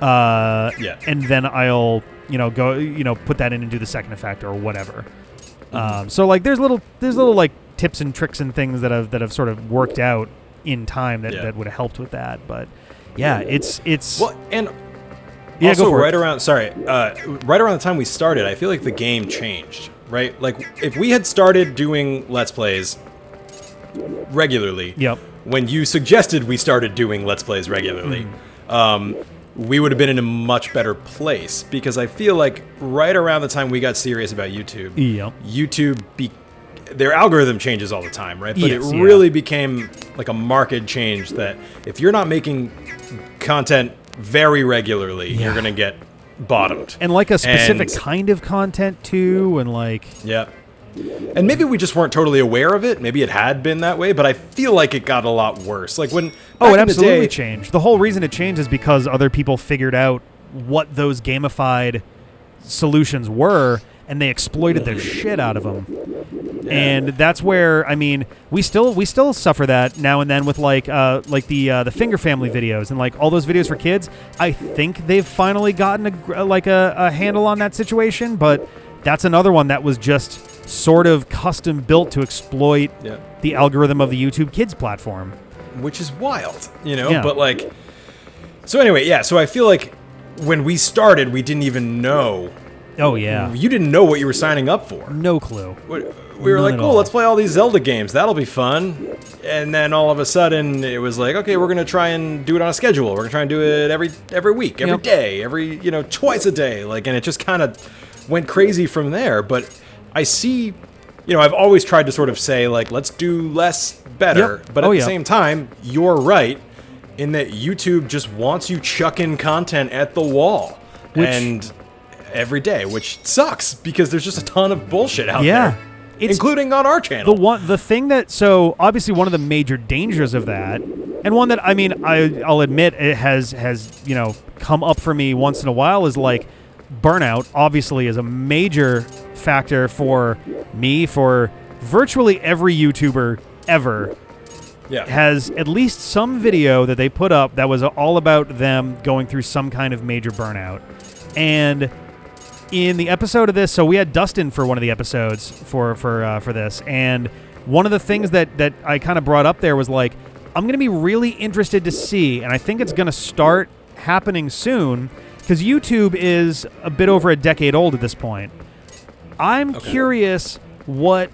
A: go put that in and do the second effect or whatever. So like there's little like tips and tricks and things that have sort of worked out in time that would have helped with that. But yeah, it's
B: well, and
A: yeah,
B: also
A: go for
B: right
A: it.
B: around the time we started, I feel like the game changed, right? Like if we had started doing Let's Plays regularly,
A: yep.
B: when you suggested we started doing Let's Plays regularly, we would have been in a much better place, because I feel like right around the time we got serious about YouTube, YouTube their algorithm changes all the time, right? But it really became like a marked change that if you're not making content very regularly, you're going to get bottomed.
A: And like a specific kind of content too, and like...
B: Yeah. And maybe we just weren't totally aware of it. Maybe it had been that way, but I feel like it got a lot worse. Like when...
A: Oh, it absolutely changed. The whole reason it changed is because other people figured out what those gamified solutions were, and they exploited the shit out of them. Yeah. And that's where, I mean, we still suffer that now and then with like the Finger Family videos and like all those videos for kids. I think they've finally gotten a handle on that situation, but that's another one that was just sort of custom built to exploit the algorithm of the YouTube Kids platform,
B: which is wild, But like, so anyway, so I feel like when we started, we didn't even know.
A: Oh yeah,
B: you didn't know what you were signing up for.
A: No clue.
B: We were like, cool, let's play all these Zelda games. That'll be fun. And then all of a sudden, it was like, okay, we're gonna try and do it on a schedule. We're gonna try and do it every week, every day, twice a day. Like, and it just kind of went crazy from there. But I see, I've always tried to sort of say, like, let's do less better. But at the same time, you're right in that YouTube just wants you chucking content at the wall. And every day, which sucks because there's just a ton of bullshit out there, including on our channel.
A: The thing that, so obviously one of the major dangers of that, and one that, I mean, I'll admit it has come up for me once in a while, is like burnout obviously is a major factor for me, for virtually every YouTuber ever. Has at least some video that they put up that was all about them going through some kind of major burnout. And in the episode of this, so we had Dustin for one of the episodes for this, and one of the things that I kind of brought up there was like, I'm going to be really interested to see, and I think it's going to start happening soon, because YouTube is a bit over a decade old at this point. I'm curious what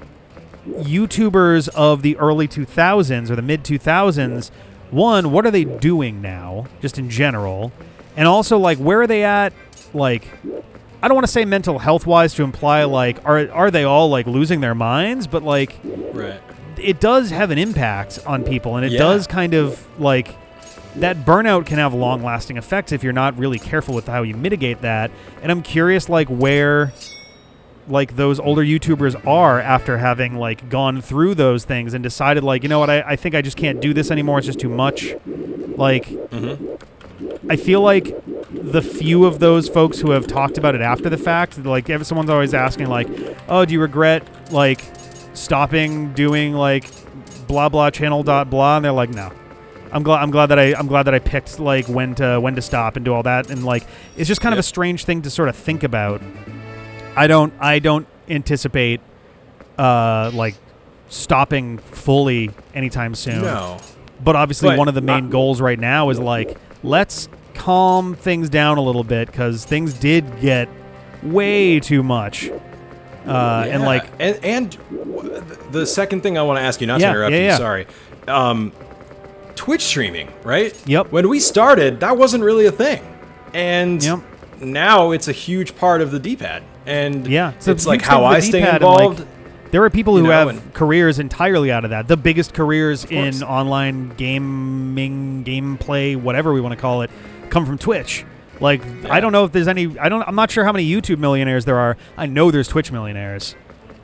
A: YouTubers of the early 2000s or the mid 2000s, one, what are they doing now, just in general, and also like where are they at, like, I don't want to say mental health wise to imply like are they all like losing their minds, but like it does have an impact on people, and it does kind of like that burnout can have long lasting effects if you're not really careful with how you mitigate that. And I'm curious like where like those older YouTubers are after having like gone through those things and decided like, you know what, I think I just can't do this anymore. It's just too much. Like I feel like the few of those folks who have talked about it after the fact, like someone's always asking like, oh, do you regret like stopping doing like blah blah channel dot blah, and they're like, no, I'm glad that I picked like when to stop and do all that. And like it's just kind of a strange thing to sort of think about. I don't anticipate like stopping fully anytime soon.
B: No.
A: But obviously one of the main goals right now is like, let's calm things down a little bit, because things did get way too much. And like,
B: and the second thing I want to ask you, not to interrupt you, sorry. Twitch streaming, right?
A: Yep.
B: When we started, that wasn't really a thing, and now it's a huge part of the D-pad. And so it's like how I stay involved.
A: Like, there are people who have careers entirely out of that. The biggest careers in online gaming, gameplay, whatever we want to call it, come from Twitch. Like, I don't know if there's any. I'm not sure how many YouTube millionaires there are. I know there's Twitch millionaires.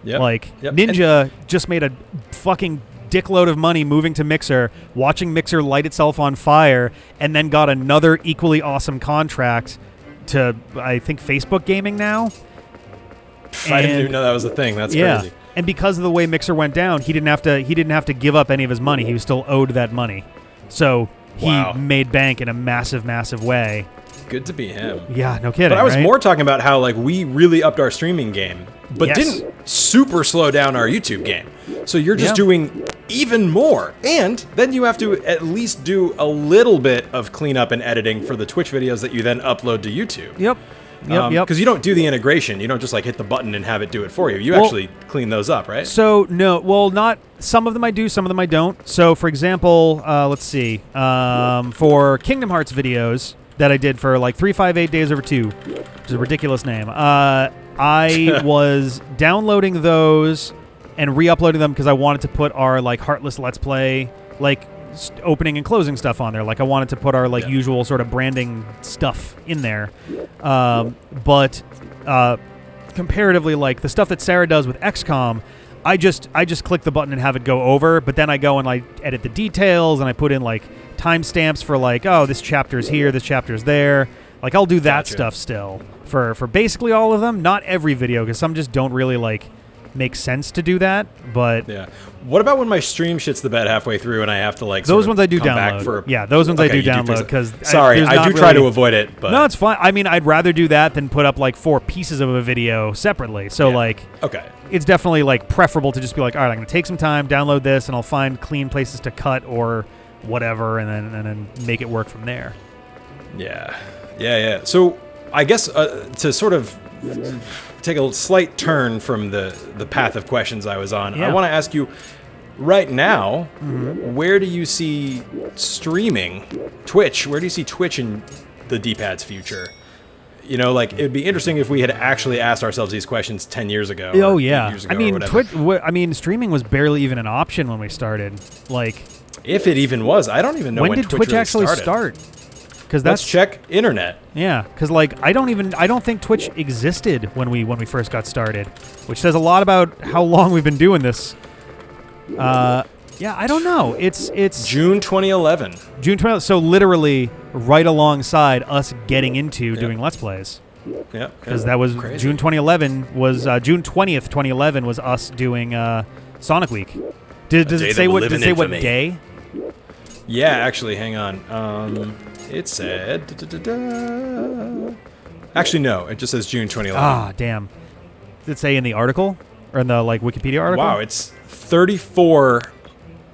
B: Yep.
A: Like Ninja just made a fucking dickload of money moving to Mixer, watching Mixer light itself on fire, and then got another equally awesome contract to, I think, Facebook Gaming now.
B: I didn't even know that was a thing. That's crazy.
A: And because of the way Mixer went down, he didn't have to give up any of his money. He was still owed that money. So he made bank in a massive, massive way.
B: Good to be him.
A: Yeah, no kidding.
B: But I was more talking about how like we really upped our streaming game, but didn't super slow down our YouTube game. So you're just doing even more. And then you have to at least do a little bit of cleanup and editing for the Twitch videos that you then upload to YouTube.
A: Yep.
B: Because you don't do the integration. You don't just like hit the button and have it do it for you. You actually clean those up, right?
A: So, no. Well, not... Some of them I do, some of them I don't. So, for example, let's see. For Kingdom Hearts videos that I did for like 358 Days Over 2, which is a ridiculous name, I was downloading those and re-uploading them because I wanted to put our like Heartless Let's Play like opening and closing stuff on there. Like I wanted to put our like usual sort of branding stuff in there. But comparatively, like the stuff that Sarah does with XCOM, I just click the button and have it go over. But then I go and I edit the details and I put in like timestamps for like, oh, this chapter's here, this chapter's there. Like I'll do that stuff still for basically all of them. Not every video because some just don't really like make sense to do that. But
B: what about when my stream shits the bed halfway through and I have to like
A: those ones I do download. Those ones I do download because
B: I do try to avoid it. But
A: no, it's fine. I mean, I'd rather do that than put up like 4 pieces of a video separately. So like, it's definitely like preferable to just be like, all right, I'm gonna take some time, download this, and I'll find clean places to cut or whatever, and then make it work from there.
B: Yeah. So I guess to sort of take a slight turn from the path of questions I was on, I want to ask you, right now, where do you see streaming, Twitch, where do you see Twitch in the D-pad's future? You know, like, it'd be interesting if we had actually asked ourselves these questions 10 years ago.
A: Oh, yeah. Years ago I mean, streaming was barely even an option when we started. Like,
B: if it even was. I don't even know when
A: did Twitch really actually start? Because
B: let's check internet.
A: Yeah, because like I don't think Twitch existed when we first got started, which says a lot about how long we've been doing this. I don't know. It's
B: June 2011.
A: June 2011. So literally right alongside us getting into doing Let's Plays.
B: Yeah,
A: because that was crazy. June 2011 was June 20th, 2011 was us doing Sonic Week. Does it say what day?
B: Yeah, actually, hang on. It said... Actually, no. It just says June 2011.
A: Ah, damn. Did it say in the article? Or in the like Wikipedia article?
B: Wow, it's 34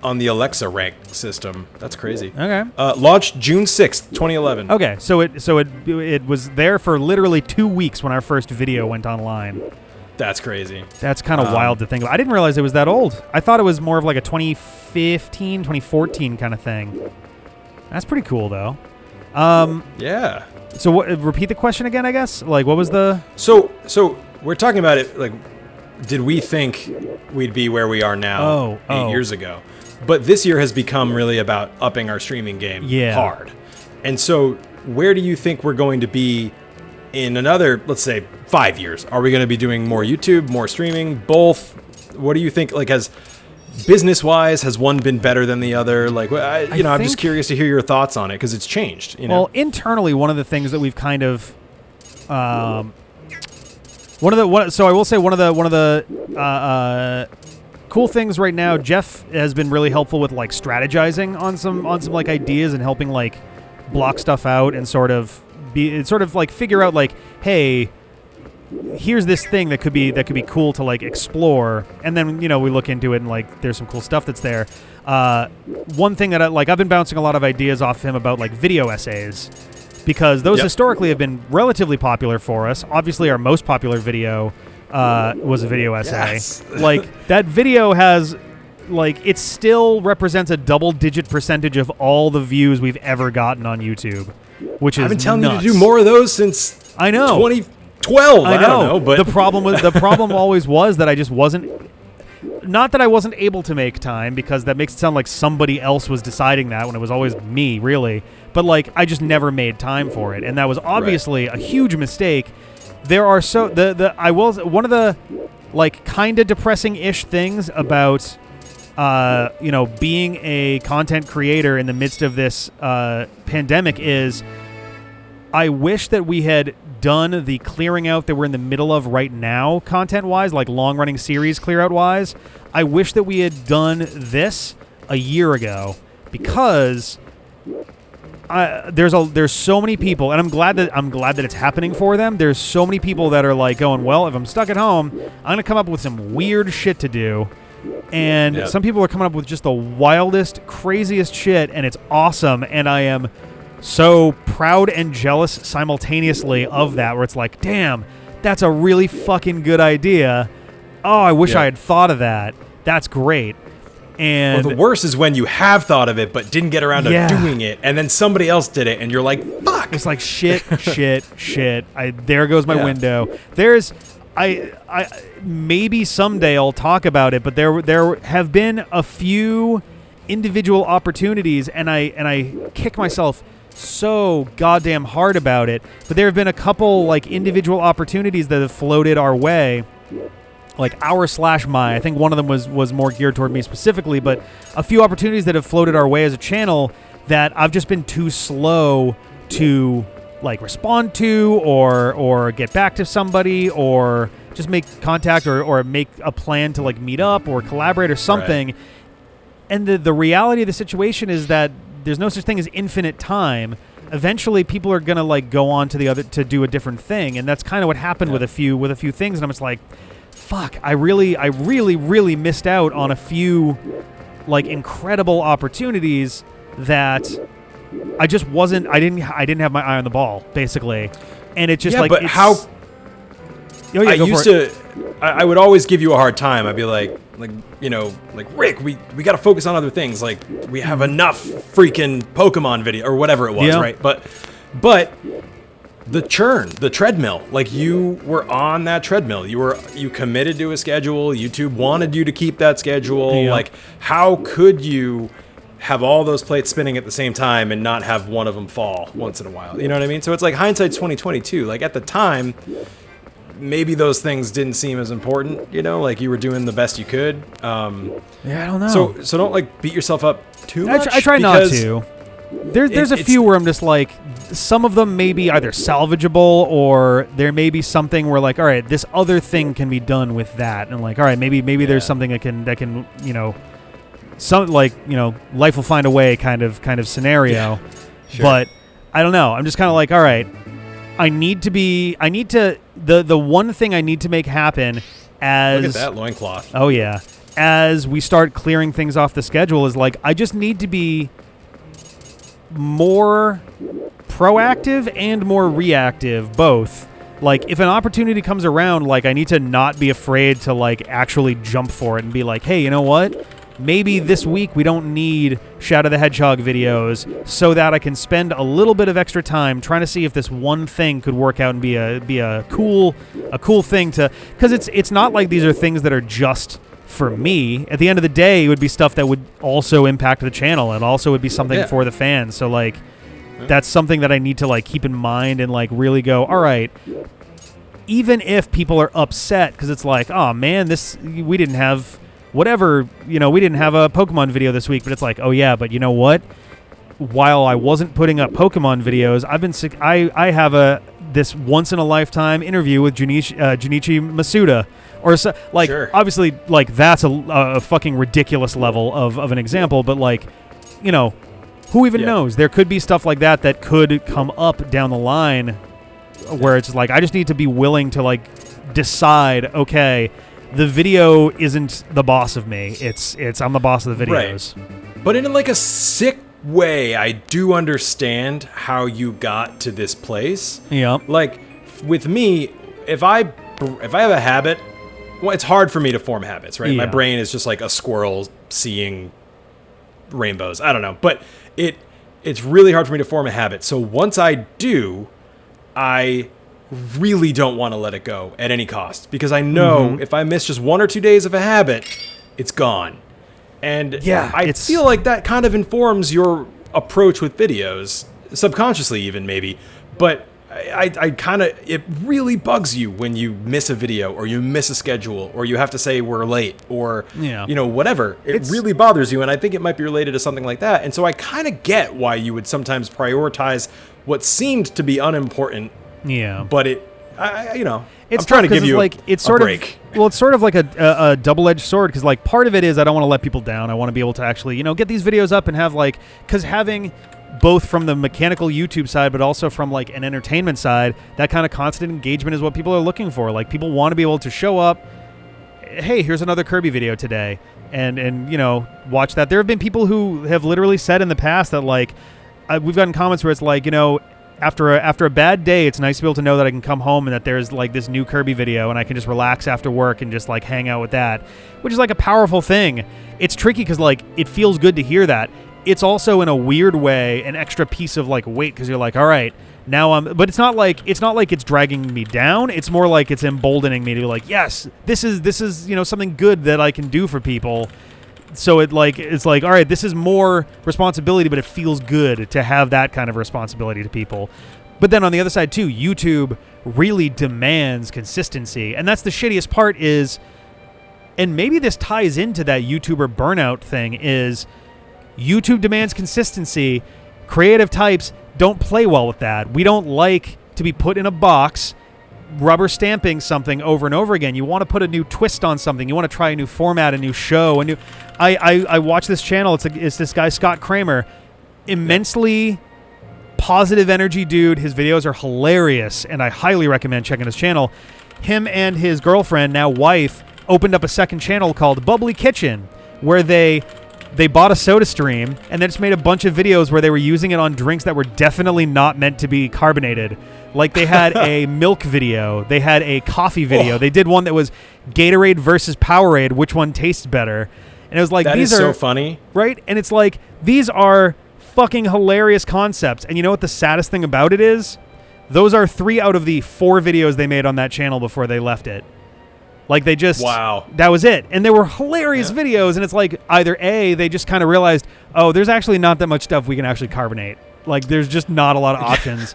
B: on the Alexa rank system. That's crazy.
A: Okay.
B: Launched June 6th, 2011.
A: Okay, so it was there for literally 2 weeks when our first video went online.
B: That's crazy.
A: That's kind of wild to think about. I didn't realize it was that old. I thought it was more of like a 2015, 2014 kind of thing. That's pretty cool, though.
B: Yeah.
A: So repeat the question again, I guess? Like, what was the...
B: So we're talking about it, like, did we think we'd be where we are now 8 years ago? But this year has become really about upping our streaming game hard. And so where do you think we're going to be in another, let's say, 5 years? Are we going to be doing more YouTube, more streaming, both? What do you think, like, business-wise, has one been better than the other? Like, I'm just curious to hear your thoughts on it because it's changed. You know?
A: Well, internally, one of the things that we've kind of, so I will say one of the cool things right now. Jeff has been really helpful with like strategizing on some like ideas and helping like block stuff out and sort of like figure out like, hey, here's this thing that could be cool to like explore, and then we look into it and like there's some cool stuff that's there. One thing that I've been bouncing a lot of ideas off him about like video essays, because those historically have been relatively popular for us. Obviously, our most popular video was a video essay.
B: Yes.
A: Like that video has it still represents a double-digit percentage of all the views we've ever gotten on YouTube, which is
B: I've been telling
A: nuts.
B: you to do more of those since
A: I know
B: 2012. I don't know, but
A: the problem always was that I just wasn't. not that I wasn't able to make time, because that makes it sound like somebody else was deciding that when it was always me, really. But like, I just never made time for it, and that was obviously a huge mistake. There are one of the like kind of depressing-ish things about being a content creator in the midst of this pandemic is I wish that we had done the clearing out that we're in the middle of right now, content-wise, like long-running series clear-out-wise. I wish that we had done this a year ago, because there's so many people, and I'm glad that it's happening for them. There's so many people that are like going, well, if I'm stuck at home, I'm gonna come up with some weird shit to do. And some people are coming up with just the wildest, craziest shit, and it's awesome. And I am so proud and jealous simultaneously of that, where it's like, damn, that's a really fucking good idea. Oh, I wish I had thought of that. That's great. And
B: the worst is when you have thought of it but didn't get around to doing it, and then somebody else did it, and you're like, fuck.
A: It's like shit. There goes my window. There's I maybe someday I'll talk about it, but there have been a few individual opportunities, and I kick myself so goddamn hard about it. But there have been a couple like individual opportunities that have floated our way, like our/my. I think one of them was more geared toward me specifically, but a few opportunities that have floated our way as a channel that I've just been too slow to like respond to or get back to somebody or just make contact or make a plan to like meet up or collaborate or something. Right. And the reality of the situation is that there's no such thing as infinite time. Eventually people are going to like go on to the other to do a different thing, and that's kind of what happened with a few things, and I'm just like, fuck, I really missed out on a few like incredible opportunities that I just wasn't. I didn't have my eye on the ball, basically, and it just
B: But how? I would always give you a hard time. I'd be like Rick, we got to focus on other things. Like we have enough freaking Pokemon video or whatever it was, right? But the treadmill, like you were on that treadmill. You committed to a schedule. YouTube wanted you to keep that schedule. Like how could you have all those plates spinning at the same time and not have one of them fall once in a while? You know what I mean? So it's like hindsight's 20/22. Like at the time, maybe those things didn't seem as important, like you were doing the best you could.
A: I don't know.
B: So don't like beat yourself up too much.
A: I try not to. There's a few where I'm just like, some of them may be either salvageable or there may be something where like, all right, this other thing can be done with that, and like, all right, maybe there's something that can some like life will find a way kind of scenario. Yeah, sure. But I don't know. I'm just kind of like, all right, the one thing I need to make happen as...
B: Look at that loincloth.
A: Oh, yeah. As we start clearing things off the schedule is like, I just need to be more proactive and more reactive, both. Like, if an opportunity comes around, like, I need to not be afraid to, like, actually jump for it and be like, hey, you know what? Maybe this week we don't need Shadow the Hedgehog videos so that I can spend a little bit of extra time trying to see if this one thing could work out and be a cool thing to, because it's not like these are things that are just for me. At the end of the day, it would be stuff that would also impact the channel and also would be something for the fans. So like that's something that I need to like keep in mind and like really go, all right, even if people are upset because it's like, oh man, we didn't have whatever, we didn't have a Pokemon video this week, but it's like, oh yeah, but you know what? While I wasn't putting up Pokemon videos, I've been sick. I have this once in a lifetime interview with Junichi Masuda, or so, like obviously like that's a fucking ridiculous level of an example, but like, who even knows? There could be stuff like that could come up down the line, where it's like I just need to be willing to like decide, okay, the video isn't the boss of me. It's I'm the boss of the videos.
B: Right. But in like a sick way, I do understand how you got to this place.
A: Yeah.
B: Like with me, if I have a habit, well, it's hard for me to form habits, right? Yeah. My brain is just like a squirrel seeing rainbows. I don't know, but it's really hard for me to form a habit. So once I do, I really don't want to let it go at any cost, because I know if I miss just 1 or 2 days of a habit, it's gone. And
A: yeah,
B: I feel like that kind of informs your approach with videos, subconsciously even maybe. But I kind of, it really bugs you when you miss a video or you miss a schedule or you have to say we're late or, whatever. It really bothers you. And I think it might be related to something like that. And so I kind of get why you would sometimes prioritize what seemed to be unimportant.
A: Yeah.
B: But it's I'm trying to give you
A: it's
B: a
A: sort
B: break.
A: Well, it's sort of like a double-edged sword because, like, part of it is I don't want to let people down. I want to be able to actually, get these videos up and have, like, because having both from the mechanical YouTube side, but also from like an entertainment side, that kind of constant engagement is what people are looking for. Like, people want to be able to show up, hey, here's another Kirby video today, and watch that. There have been people who have literally said in the past that, like, we've gotten comments where it's like, after a bad day, it's nice to be able to know that I can come home and that there's like this new Kirby video and I can just relax after work and just like hang out with that, which is like a powerful thing. It's tricky because like it feels good to hear that. It's also in a weird way an extra piece of like weight because you're like, all right, now but it's not like it's dragging me down. It's more like it's emboldening me to be like, yes, this is something good that I can do for people. So it's like, all right, this is more responsibility, but it feels good to have that kind of responsibility to people. But then on the other side too, YouTube really demands consistency, and that's the shittiest part is, and maybe this ties into that YouTuber burnout thing, is YouTube demands consistency. Creative types don't play well with that. We don't like to be put in a box rubber stamping something over and over again. You want to put a new twist on something. You want to try a new format, a new show, a new. I watch this channel. It's this guy Scott Kramer, immensely positive energy dude. His videos are hilarious, and I highly recommend checking his channel. Him and his girlfriend, now wife, opened up a second channel called Bubbly Kitchen, where they bought a soda stream and then just made a bunch of videos where they were using it on drinks that were definitely not meant to be carbonated. Like they had a milk video, they had a coffee video. They did one that was Gatorade versus Powerade, which one tastes better. And it was like, these are
B: so funny.
A: Right? And it's like, these are fucking hilarious concepts. And you know what the saddest thing about it is? Those are 3 out of the 4 videos they made on that channel before they left it. Like they just,
B: wow,
A: that was it. And they were hilarious videos. And it's like either A, they just kind of realized, oh, there's actually not that much stuff we can actually carbonate. Like there's just not a lot of options.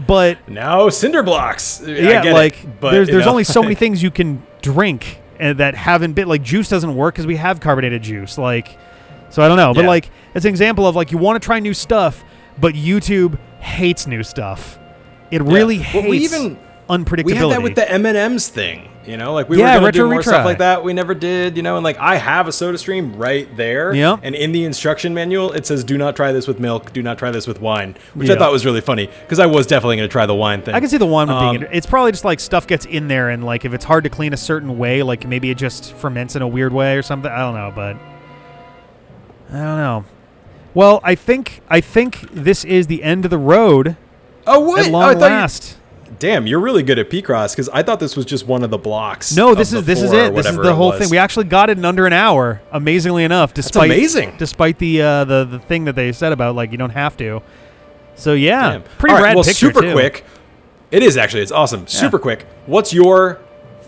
A: But
B: now cinder blocks.
A: Yeah, but there's only so many things you can drink that haven't been, like juice doesn't work because we have carbonated juice. Like, so I don't know. But like, it's an example of like, you want to try new stuff, but YouTube hates new stuff. It really hates unpredictability.
B: We had that with the M&M's thing. Like we were going to do more stuff like that. We never did, and like I have a soda stream right there.
A: Yeah.
B: And in the instruction manual, it says, do not try this with milk. Do not try this with wine, which I thought was really funny because I was definitely going to try the wine thing.
A: I can see the wine being, it's probably just like stuff gets in there and like if it's hard to clean a certain way, like maybe it just ferments in a weird way or something. I don't know, but I don't know. Well, I think this is the end of the road.
B: Oh, what?
A: At long last.
B: Damn, you're really good at Picross because I thought this was just one of the blocks.
A: No, this is it. This is the whole thing. We actually got it in under an hour, amazingly enough. Despite the thing that they said about like you don't have to. So yeah, pretty rad picture
B: super
A: too.
B: Quick. It is actually. It's awesome. Yeah. Super quick. What's your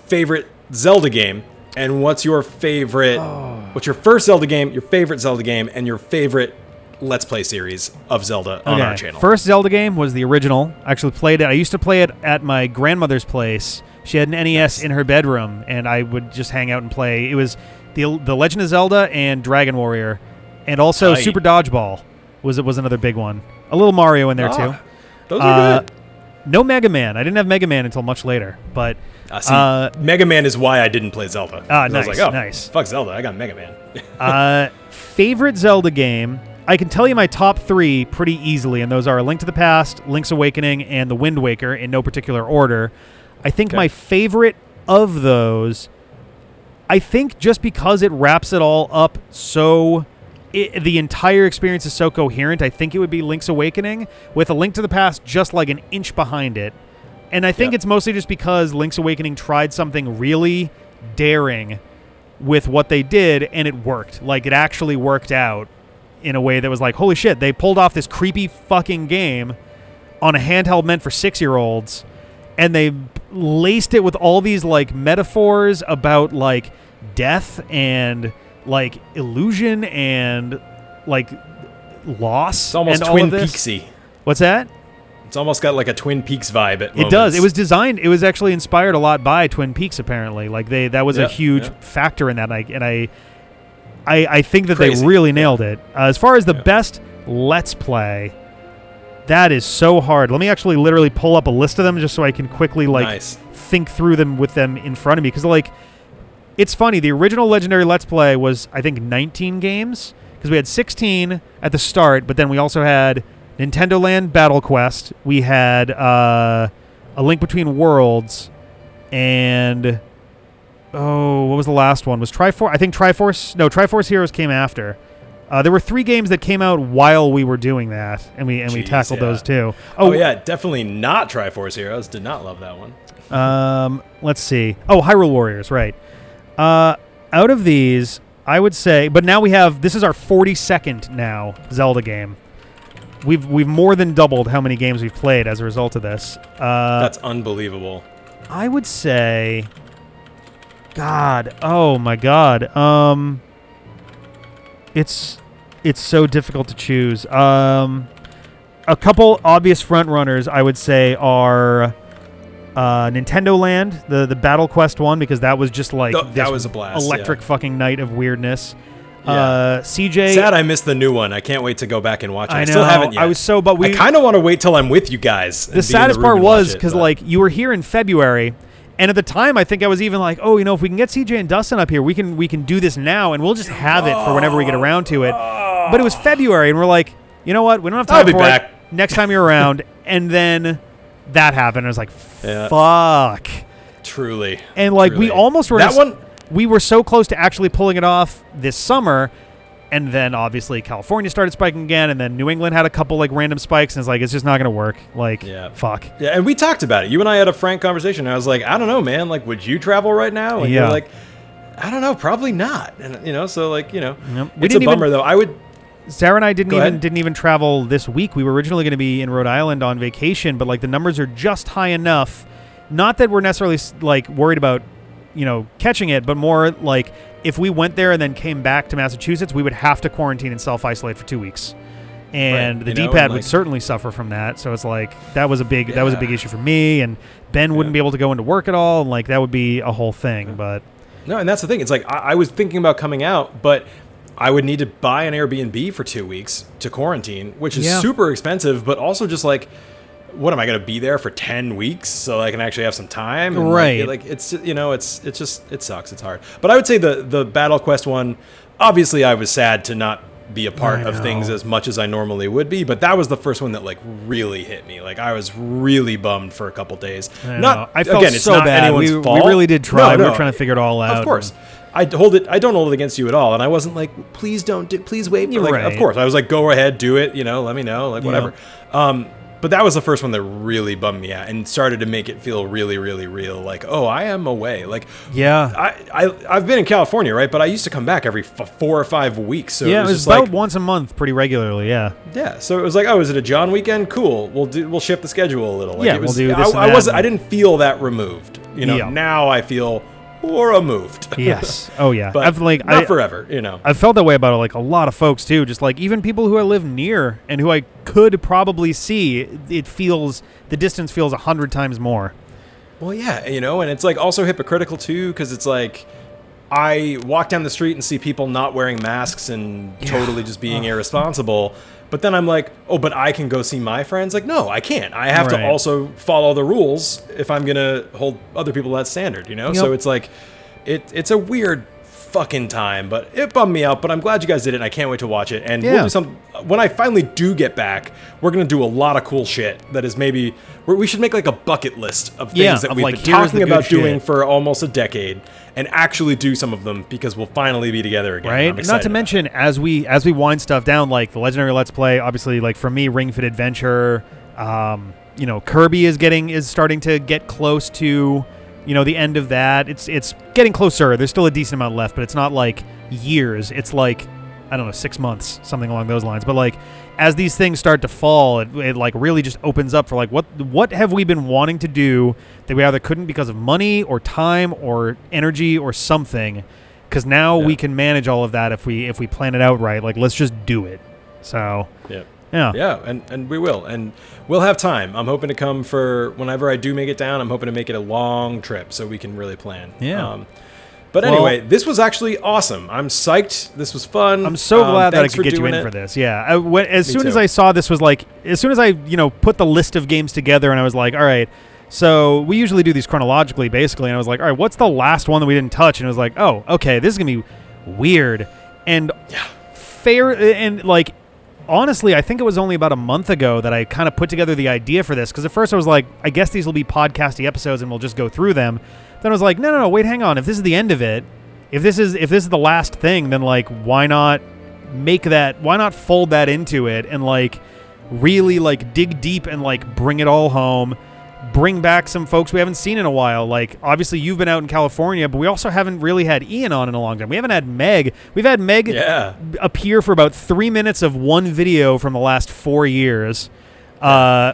B: favorite Zelda game? And what's your favorite? What's your first Zelda game? Your favorite Zelda game? And your favorite Let's Play series of Zelda on our channel.
A: First Zelda game was the original. I actually played it. I used to play it at my grandmother's place. She had an NES in her bedroom, and I would just hang out and play. It was the Legend of Zelda and Dragon Warrior, and also Super Dodgeball was another big one. A little Mario in there too.
B: Those are good.
A: No Mega Man. I didn't have Mega Man until much later, but
B: Mega Man is why I didn't play Zelda.
A: Nice,
B: I was like,
A: nice.
B: Fuck Zelda. I got Mega Man.
A: Favorite Zelda game. I can tell you my top 3 pretty easily, and those are A Link to the Past, Link's Awakening, and The Wind Waker in no particular order. I think my favorite of those, I think just because it wraps it all up so... the entire experience is so coherent, I think it would be Link's Awakening, with A Link to the Past just like an inch behind it. And I think it's mostly just because Link's Awakening tried something really daring with what they did, and it worked. Like, it actually worked out in a way that was like, holy shit, they pulled off this creepy fucking game on a handheld meant for 6-year-olds, and they laced it with all these like metaphors about like death and like illusion and like loss.
B: It's almost
A: and
B: Twin Peaksy.
A: What's that?
B: It's almost got like a Twin Peaks vibe at moments.
A: It does. It was designed. It was actually inspired a lot by Twin Peaks. Apparently, like that was a huge factor in that. I think that they really nailed it. As far as the best Let's Play, that is so hard. Let me actually literally pull up a list of them just so I can quickly think through them with them in front of me. Because it's funny. The original Legendary Let's Play was, I think, 19 games. Because we had 16 at the start, but then we also had Nintendo Land Battle Quest. We had A Link Between Worlds, and what was the last one? Was Triforce? I think Triforce. No, Triforce Heroes came after. There were 3 games that came out while we were doing that, and we tackled those too.
B: Oh yeah, definitely not Triforce Heroes. Did not love that one.
A: Let's see. Oh, Hyrule Warriors, right? Out of these, I would say, but now this is our 42nd now Zelda game. We've more than doubled how many games we've played as a result of this.
B: That's unbelievable. I
A: would say, God, oh my God, it's so difficult to choose. A couple obvious front runners I would say are Nintendo Land, the Battle Quest one, because that was just like
B: that was a blast,
A: electric fucking night of weirdness. CJ,
B: sad I missed the new one. I can't wait to go back and watch it. I
A: know,
B: still haven't yet.
A: I
B: kind of want to wait till I'm with you guys.
A: The saddest part was because you were here in February, and at the time I think I was even like, if we can get CJ and Dustin up here, we can do this now, and we'll just have it for whenever we get around to it. But it was February, and we're like, you know what? We don't have time for it. Next time you're around, and then that happened. I was like, fuck.
B: Truly.
A: And we almost were that one. We were so close to actually pulling it off this summer, and then obviously California started spiking again, and then New England had a couple random spikes, and it's just not going to work. Fuck.
B: Yeah, and we talked about it. You and I had a frank conversation. I was like, I don't know, man. Would you travel right now? And you're like, I don't know, probably not. And it's a bummer though. I would.
A: Sarah and I didn't even travel this week. We were originally going to be in Rhode Island on vacation, but the numbers are just high enough. Not that we're necessarily worried about catching it, but more if we went there and then came back to Massachusetts, we would have to quarantine and self-isolate for 2 weeks, and the D-pad would certainly suffer from that. So it's that was a big issue for me, and Ben wouldn't be able to go into work at all, and that would be a whole thing. But
B: no, and that's the thing. It's I was thinking about coming out, but I would need to buy an Airbnb for 2 weeks to quarantine, which is super expensive, but also just what am I going to be there for 10 weeks so I can actually have some time? And
A: right.
B: It's just, it sucks. It's hard. But I would say the Battle Quest one, obviously I was sad to not be a part of things as much as I normally would be, but that was the first one that really hit me. I was really bummed for a couple days.
A: I felt
B: it's
A: so
B: not
A: bad.
B: Anyone's fault.
A: We really did try. We were trying to figure it all out.
B: Of course. I don't hold it against you at all, and I wasn't please don't please wait. Of course, I was go ahead, do it. Let me know, whatever. But that was the first one that really bummed me out and started to make it feel really, really real. I am away. I've been in California, right? But I used to come back every 4 or 5 weeks. So
A: it was about once a month, pretty regularly. Yeah.
B: Yeah. So it was is it a John weekend? Cool. We'll shift the schedule a little.
A: We'll do this. I
B: didn't feel that removed. Now I feel removed.
A: Yes. Oh yeah.
B: But not forever.
A: I've felt that way about a lot of folks too. Just even people who I live near and who I could probably see. The distance feels 100 times more.
B: Well, yeah, and it's also hypocritical too, because it's I walk down the street and see people not wearing masks and totally just being irresponsible. But then I'm but I can go see my friends. No, I can't. I have to also follow the rules if I'm going to hold other people to that standard, Yep. So it's it's a weird fucking time, but it bummed me out. But I'm glad you guys did it, and I can't wait to watch it. And we'll do when I finally do get back, we're going to do a lot of cool shit that is we should make a bucket list of things that we've been talking about doing for almost a decade, and actually do some of them, because we'll finally be together again.
A: Right. Not to mention, as we wind stuff down, the Legendary Let's Play, obviously, for me, Ring Fit Adventure, Kirby is starting to get close to, the end of that. It's getting closer. There's still a decent amount left, but it's not years. It's I don't know, 6 months, something along those lines. But as these things start to fall, it really just opens up for what have we been wanting to do that we either couldn't because of money or time or energy or something. because now we can manage all of that if we plan it out right. Like, let's just do it. So yeah,
B: and we will, and we'll have time. I'm hoping to come for whenever I do make it down. I'm hoping to make it a long trip so we can really plan. But anyway, this was actually awesome. I'm psyched. This was fun.
A: I'm so glad that I could get you in for this. Yeah. As soon as I saw this was like, as soon as I, put the list of games together and I was like, all right, so we usually do these chronologically basically. And I was like, all right, what's the last one that we didn't touch? And it was like, oh, okay, this is going to be weird. And fair. And like, honestly, I think it was only about a month ago that I kind of put together the idea for this. Because at first I was like, I guess these will be podcasty episodes and we'll just go through them. Then I was like, no, wait, hang on. If this is the end of it, if this is the last thing, then like, why not make that? Why not fold that into it and like really like dig deep and like bring it all home, bring back some folks we haven't seen in a while. Like, obviously you've been out in California, but we also haven't really had Ian on in a long time. We haven't had Meg. We've had Meg appear for about 3 minutes of one video from the last 4 years.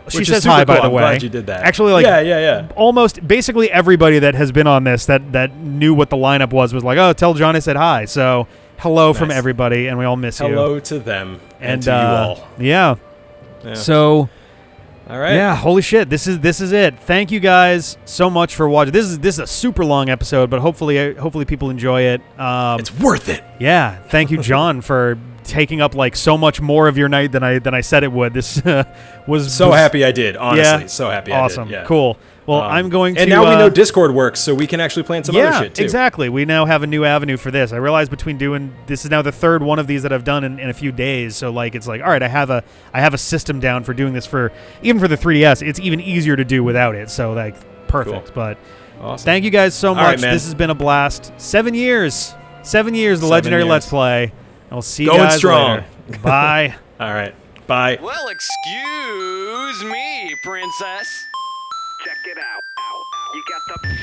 A: She says hi, by the way.
B: I'm glad you did that.
A: Actually, like, almost basically everybody that has been on this that knew what the lineup was like, oh, tell John I said hi. So hello from everybody, and we all miss you.
B: Hello to them and to you all.
A: Yeah. So,
B: all right.
A: Yeah. Holy shit. This is it. Thank you guys so much for watching. This is a super long episode, but hopefully people enjoy it.
B: It's worth it.
A: Yeah. Thank you, John, for taking up like so much more of your night than I said it would. This was
B: happy I did, honestly. Yeah, so happy I did.
A: Awesome. Cool. Well, I'm going to...
B: And now we know Discord works, so we can actually plan some other shit, too.
A: Exactly. We now have a new avenue for this. I realized between doing... This is now the third one of these that I've done in a few days, so like it's like, all right, I have a system down for doing this even for the 3DS. It's even easier to do without it, so like, perfect. Cool. But awesome. Thank you guys so much. Right, this has been a blast. 7 years. 7 years, the Legendary Let's Play. I'll see you guys
B: strong.
A: Later. Bye.
B: All right. Bye.
C: Well, excuse me, princess. Check it out. You got the